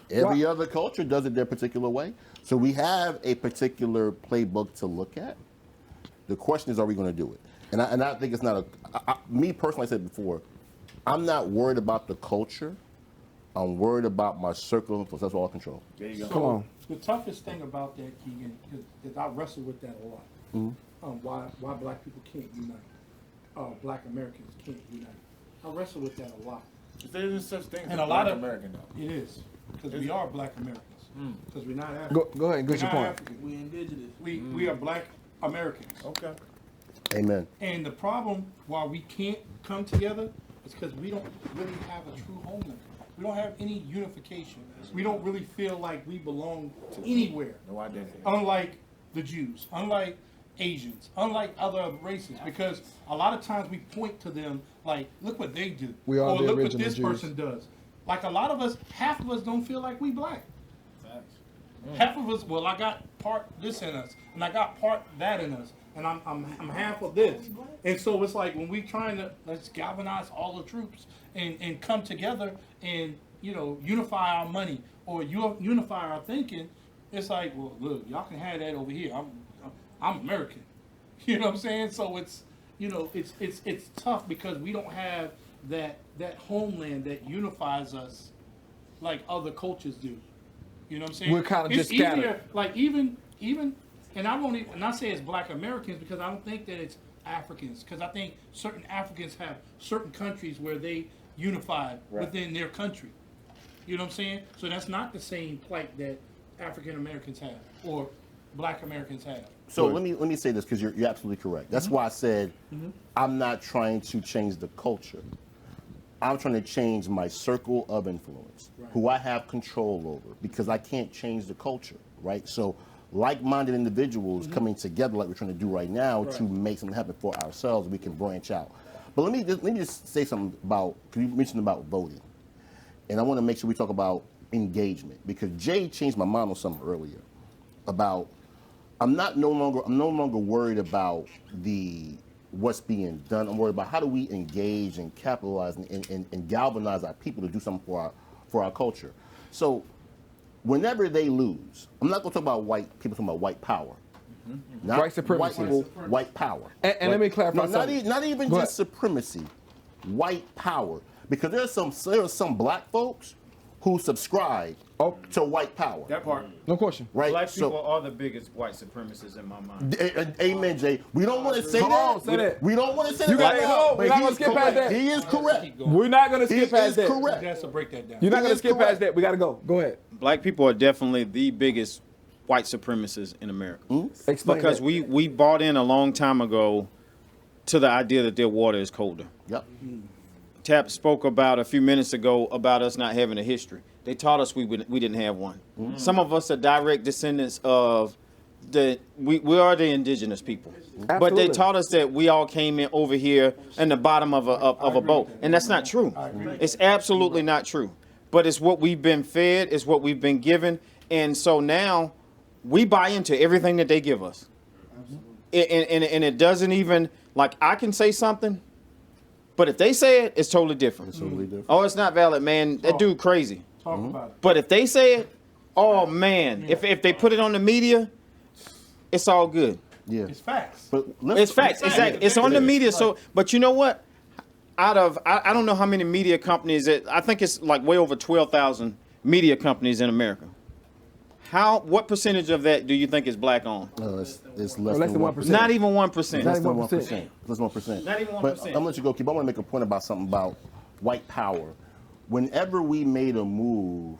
Every other culture does it their particular way. So we have a particular playbook to look at. The question is, are we going to do it? And I think it's not me personally, I said before, I'm not worried about the culture. I'm worried about my circle of influence. That's all I control.
There you go.
Come on.
The toughest thing about that, Keegan, because I wrestle with that a lot. Why black people can't unite? Black Americans can't unite. I wrestle with that a lot.
There isn't such thing as
And
a
a lot
black
of
American though.
It is because we are black Americans. Because we're not African.
Go ahead and get your
We're not
point.
African.
We indigenous.
We are black Americans.
Okay.
Amen.
And the problem why we can't come together is because we don't really have a true homeland. We don't have any unification. We don't really feel like we belong to anywhere.
No identity.
Unlike the Jews, unlike Asians, unlike other races, because a lot of times we point to them like, look what they do,
We are
or
the
look what
original
this
Jews.
person does. Like a lot of us, half of us don't feel like we black. Half of us, well, I got part this in us, and I got part that in us, and I'm half of this. And so it's like when we trying to, let's galvanize all the troops and come together and, you know, unify our money or unify our thinking, it's like, well, look, y'all can have that over here. I'm American. You know what I'm saying? So it's, you know, it's tough because we don't have that homeland that unifies us like other cultures do. You know what I'm saying?
We're kinda
It's
just scattered.
easier, like even, and I won't even, not say it's black Americans because I don't think that it's Africans, because I think certain Africans have certain countries where they unify within their country. You know what I'm saying? So that's not the same plight that African Americans have or black Americans have.
So let me say this because you're absolutely correct. That's why I said I'm not trying to change the culture. I'm trying to change my circle of influence, who I have control over, because I can't change the culture, right? So like-minded individuals coming together like we're trying to do right now to make something happen for ourselves, we can branch out. But let me just say something about, because you mentioned about voting. And I want to make sure we talk about engagement, because Jay changed my mind on something earlier about I'm no longer worried about what's being done. I'm worried about how do we engage and capitalize and galvanize our people to do something for our culture. So whenever they lose, I'm not going to talk about white people, talking about white power. Not
White supremacy.
White people, white power.
And let me clarify
No,
something.
not even
Go
just supremacy, white power. Because there are some black folks who subscribe to white power.
That part.
No question.
Right?
Black
So-
people are the biggest white supremacists in my mind.
Amen, Jay. We don't want to say
Come
that.
on, say that.
We don't want to say
You
that.
gotta-
now,
hold on,
but
we're not gonna
he's
skip past
correct.
that.
He is correct.
We're not going to
He
skip past
is
that.
correct.
That's to break that down.
You're not
He
going to
is
skip
correct.
past that. We got to go. Go ahead.
Black people are definitely the biggest white supremacists in America.
Explain
Because
that.
we bought in a long time ago to the idea that their water is colder.
Yep.
Tap spoke about a few minutes ago about us not having a history. They taught us we didn't have one. Some of us are direct descendants of we are the indigenous people. But they
Absolutely.
taught us that we all came in over here in the bottom of a boat. And that's not true. It's absolutely not true. But it's what we've been fed, it's what we've been given. And so now we buy into everything that they give us. And it doesn't even, like, I can say something, but if they say it, it's totally different.
Totally different.
Oh, it's not valid, man. That dude crazy.
Talk about it.
But if they say it, oh man, if they put it on the media, it's all good.
Yeah.
It's facts.
But
It's facts, exactly. It's on the media. So, but you know what? I don't know how many media companies. I think it's like way over 12,000 media companies in America. What percentage of that do you think is black owned?
It's
Less than 1%.
Not even 1%.
Less than
1%.
1%. Less than 1%.
Not even
But
1%.
I'm gonna let you go, Keep. I want to make a point about something about white power. Whenever we made a move,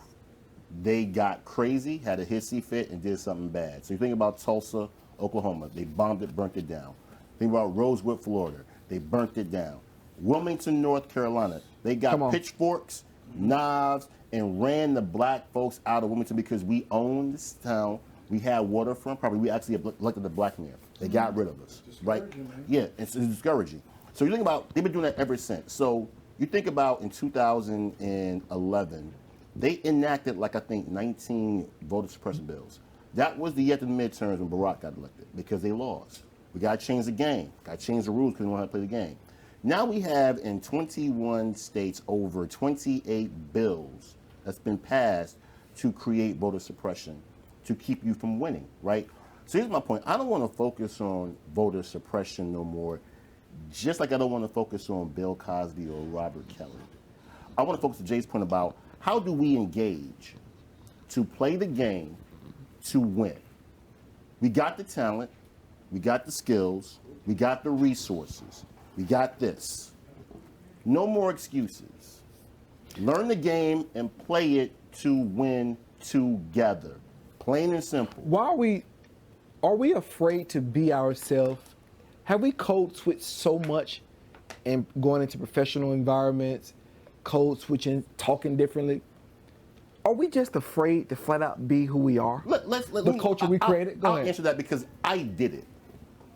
they got crazy, had a hissy fit, and did something bad. So you think about Tulsa, Oklahoma. They bombed it, burnt it down. Think about Rosewood, Florida. They burnt it down. Wilmington, North Carolina. They
Come
got
on.
pitchforks, knives, and ran the black folks out of Wilmington because we owned this town. We had waterfront property. We actually elected the black mayor. They got rid of us, right? Yeah, it's discouraging. So you think about, they've been doing that ever since. So you think about in 2011, they enacted like I think 19 voter suppression bills. That was the year after the midterms when Barack got elected because they lost. We got to change the game. Got to change the rules because we don't know how to play the game. Now we have in 21 states over 28 bills that's been passed to create voter suppression to keep you from winning, right? So here's my point. I don't want to focus on voter suppression no more, just like I don't want to focus on Bill Cosby or Robert Kelly. I want to focus on Jay's point about how do we engage to play the game to win. We got the talent, we got the skills, we got the resources, we got this. No more excuses. Learn the game and play it to win together. Plain and simple.
Why are we afraid to be ourselves? have we code switched so much and going into professional environments, code switching, talking differently? Are we just afraid to flat out be who we are? The culture we created? Go
I'll
ahead.
answer that because I did it.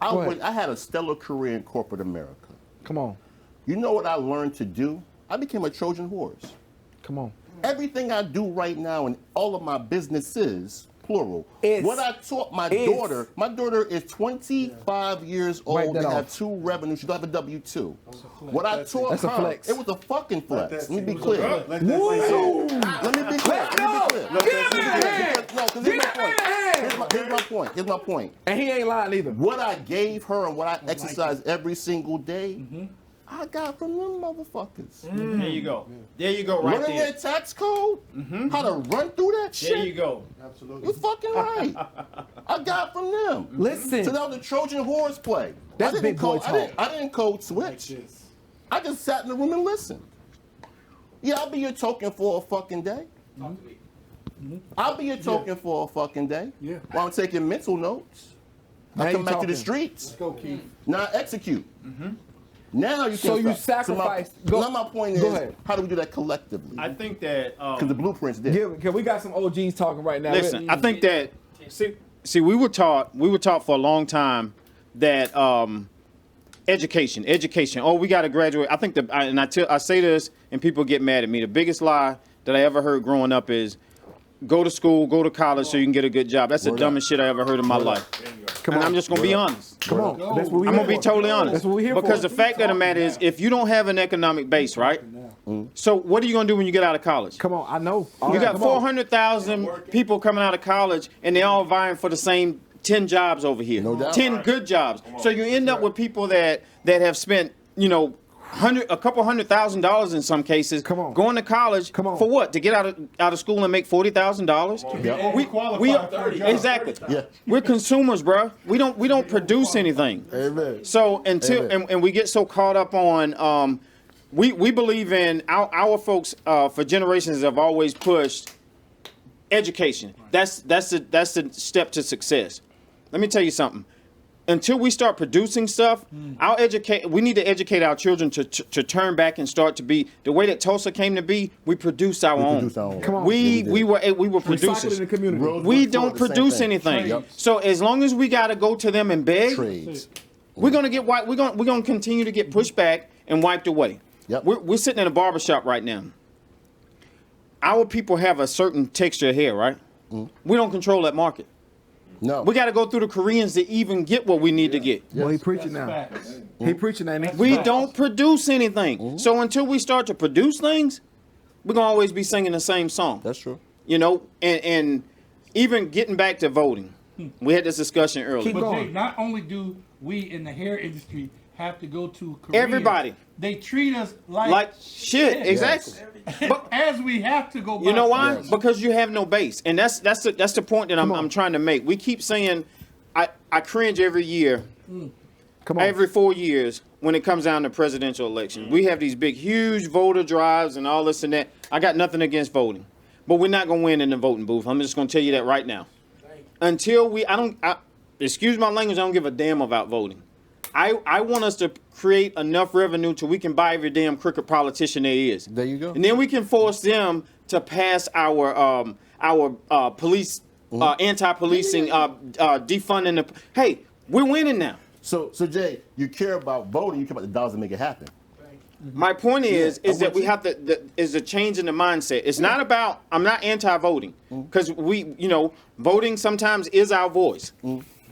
Go ahead.
I had a stellar career in corporate America.
Come on.
You know what I learned to do? I became a Trojan horse.
Come on.
Everything I do right now in all of my businesses, plural,
It's-
what I taught my
it's-
daughter is 25 years
Write
old
that
and have
off.
2 revenues. She don't have a W-2. What I taught
That's a
her,
flex.
it was a fucking flex. Let me be clear.
Woo!
Let me be clear. No, because here's my point.
And he ain't lying either.
What I gave her and what I exercise every single day, I got from them motherfuckers.
There you go. There you go, right
Learning
there.
their tax code, how to run through that shit.
There you go.
You fucking right. I got from them.
Listen.
So that was the Trojan horse play.
That's
I didn't
big boy
code, I didn't code switch. I just sat in the room and listened. Yeah, I'll be your token for a fucking day. I'll be your token for a fucking day.
Yeah.
While I'm taking mental notes.
Now
I
you
come back to the
talking.
streets.
Go, Keith.
Now I execute. Now you can
So you
start.
sacrificed-
Now my point
go
is,
ahead.
how do we do that collectively?
I think that
Because the blueprint's there.
Yeah, okay, we got some OGs talking right now.
listen, I think that see we were taught for a long time that education. Oh, we got to graduate. I think I say this and people get mad at me. The biggest lie that I ever heard growing up is go to school, go to college so you can get a good job. That's the dumbest shit I ever heard in my life.
Come
And
on.
I'm just gonna be honest.
Come on. That's what we
I'm
here
gonna be
for.
totally honest.
That's what we're here
because
for.
the fact of the matter is, if you don't have an economic base, right? So what are you gonna do when you get out of college?
Come on, I know. All
You
right,
got
come on.
400,000 people coming out of college, and they all vying for the same 10 jobs over here.
No doubt.
10 good jobs. So you end up with people that have spent, a couple $100,000 in some cases,
Come on.
going to college
Come on.
for what? To get out of school and make $40,000?
Yeah.
We exactly.
Yeah.
We're consumers, bro. We don't produce anything.
Amen.
So until and we get so caught up on we believe in our folks for generations have always pushed education. That's the step to success. Let me tell you something. Until we start producing stuff, we need to educate our children to turn back and start to be the way that Tulsa came to be. We produced our own.
Come on.
We were
Recycle
producers.
in the community.
Rosewood
We
Ford,
don't
the same
produce
thing.
anything.
Yep.
So as long as we gotta go to them and beg,
Trades.
we're gonna get we're gonna continue to get pushed back and wiped away.
Yep.
We're sitting in a barbershop right now. Our people have a certain texture of hair, right? We don't control that market.
No.
We got to go through the Koreans to even get what we need to get.
Well, he preaching now. He preaching now. ain't he?
We don't produce anything. So until we start to produce things, we're gonna always be singing the same song.
That's true.
And even getting back to voting, we had this discussion earlier.
Keep
But
going.
Jay, not only do we in the hair industry have to go to Korea,
Everybody.
they treat us
Like shit, exactly. But
as we have to go.
you know why?
Yes.
Because you have no base, and that's the point that I'm trying to make. We keep saying, I cringe every year,
Come on.
every 4 years when it comes down to presidential elections. We have these big, huge voter drives and all this and that. I got nothing against voting, but we're not gonna win in the voting booth. I'm just gonna tell you that right now. Until excuse my language, I don't give a damn about voting. I want us to create enough revenue till we can buy every damn crooked politician there is.
There you go.
And then we can force them to pass our police anti-policing defunding the. Hey, we're winning now.
So Jay, you care about voting, you care about the dollars to make it happen.
My point is
I'm
that
with
we
you.
have to is a change in the mindset. It's not about I'm not anti-voting because voting sometimes is our voice.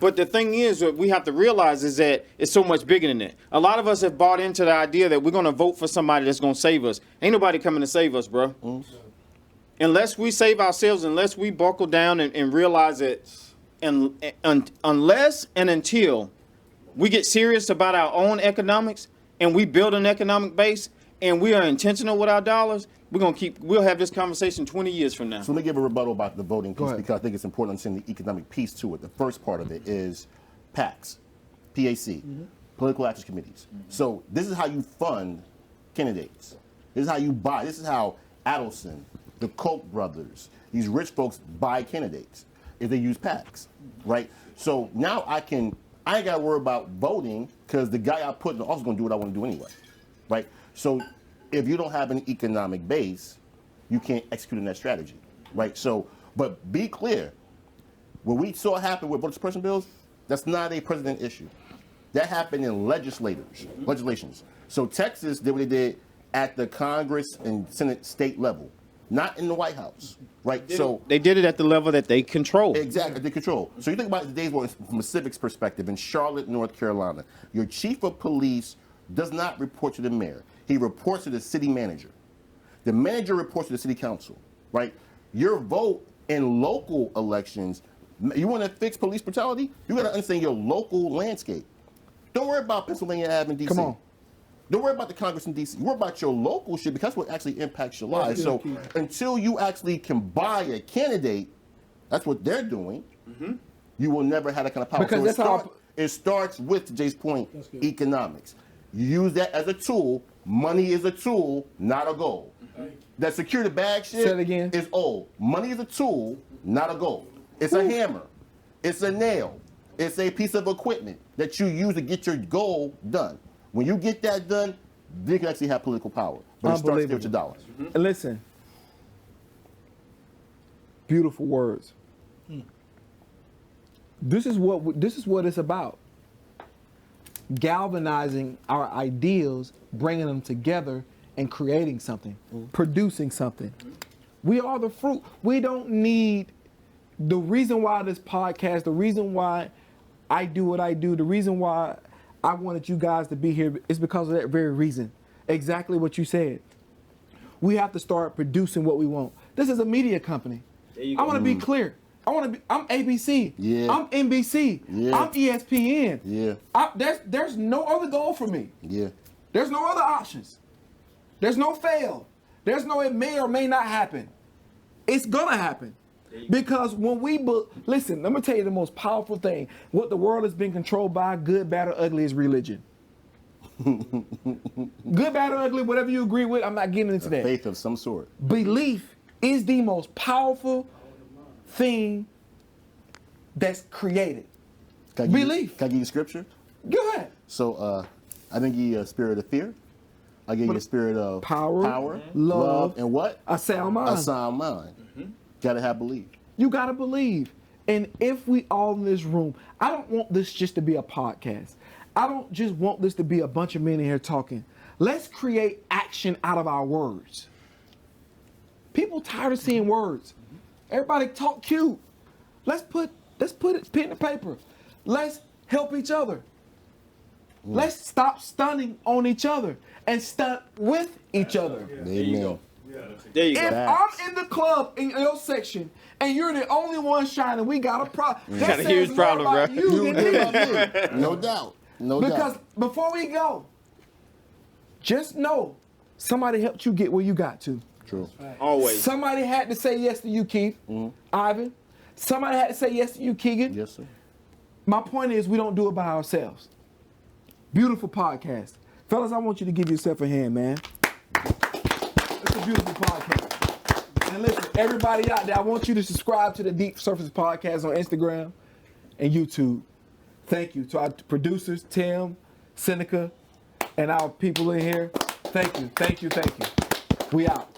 But the thing is, what we have to realize is that it's so much bigger than that. A lot of us have bought into the idea that we're going to vote for somebody that's going to save us. Ain't nobody coming to save us, bro. Unless we save ourselves, unless we buckle down and realize that, unless and until we get serious about our own economics and we build an economic base and we are intentional with our dollars, we'll have this conversation 20 years from now.
So let me give a rebuttal about the voting piece
ahead.
because I think it's important to understand the economic piece to it. The first part of it is PACs, PAC, political action committees. So this is how you fund candidates. This is how you buy. This is how Adelson, the Koch brothers, these rich folks buy candidates if they use PACs, right? So now I can I ain't got to worry about voting because the guy I put in the office is going to do what I want to do anyway, right? So if you don't have an economic base, you can't execute on that strategy, right? So, but be clear, what we saw happen with voter suppression bills, that's not a president issue. That happened in legislations. So Texas did what they did at the Congress and Senate state level, not in the White House, right? So
They did it at the level that they control.
exactly, they control. So you think about today's world from a civics perspective. In Charlotte, North Carolina, your chief of police does not report to the mayor. He reports to the city manager. The manager reports to the city council, right? Your vote in local elections, you want to fix police brutality? You got to understand your local landscape. Don't worry about Pennsylvania Ave in D.C.
Come on.
Don't worry about the Congress in D.C. Worry about your local shit because that's what actually impacts your lives. So until you actually can buy a candidate, that's what they're doing, you will never have that kind of power.
Because
So
that's how
it starts with, to Jay's point, economics. You use that as a tool. Money is a tool, not a goal. That secure the bag shit
Say it again.
is old. Money is a tool, not a goal. It's a hammer. It's a nail. It's a piece of equipment that you use to get your goal done. When you get that done, then you can actually have political power. But it starts there with your dollars.
And listen, beautiful words. This is what it's about. Galvanizing our ideals, bringing them together, and creating something, producing something. We are the fruit. We don't need the reason why this podcast, the reason why I do what I do, the reason why I wanted you guys to be here is because of that very reason. Exactly what you said. We have to start producing what we want. This is a media company. I want to be clear. I'm ABC.
Yeah.
I'm NBC.
Yeah.
I'm ESPN.
Yeah.
There's no other goal for me.
Yeah.
There's no other options. There's no fail. There's no it may or may not happen. It's gonna happen. Because when listen, let me tell you the most powerful thing. What the world has been controlled by, good, bad, or ugly, is religion. Good, bad, or ugly, whatever you agree with, I'm not getting into that.
Faith of some sort.
Belief is the most powerful thing that's created. Belief.
Can I give you scripture?
Go ahead.
So I didn't give you a spirit of fear. I gave you a spirit of
power,
love, and what?
A sound mind.
A sound mind. Gotta have belief.
You gotta believe. And if we all in this room, I don't want this just to be a podcast. I don't just want this to be a bunch of men in here talking. Let's create action out of our words. People tired of seeing words. Everybody talk cute. Let's put it pen to paper. Let's help each other. Let's stop stunning on each other and stunt with each other.
Amen.
There you
If
go.
I'm in the club in your section and you're the only one shining, we got a problem.
Got a huge problem, bro.
No doubt. No doubt.
Because before we go, just know somebody helped you get where you got to.
True.
Always.
Somebody had to say yes to you, Keith. Ivan. Somebody had to say yes to you, Keegan.
Yes, sir.
My point is we don't do it by ourselves. Beautiful podcast. Fellas, I want you to give yourself a hand, man. It's a beautiful podcast. And listen, everybody out there, I want you to subscribe to the Deep Surface Podcast on Instagram and YouTube. Thank you to our producers, Tim, Seneca, and our people in here. Thank you, thank you, thank you. We out.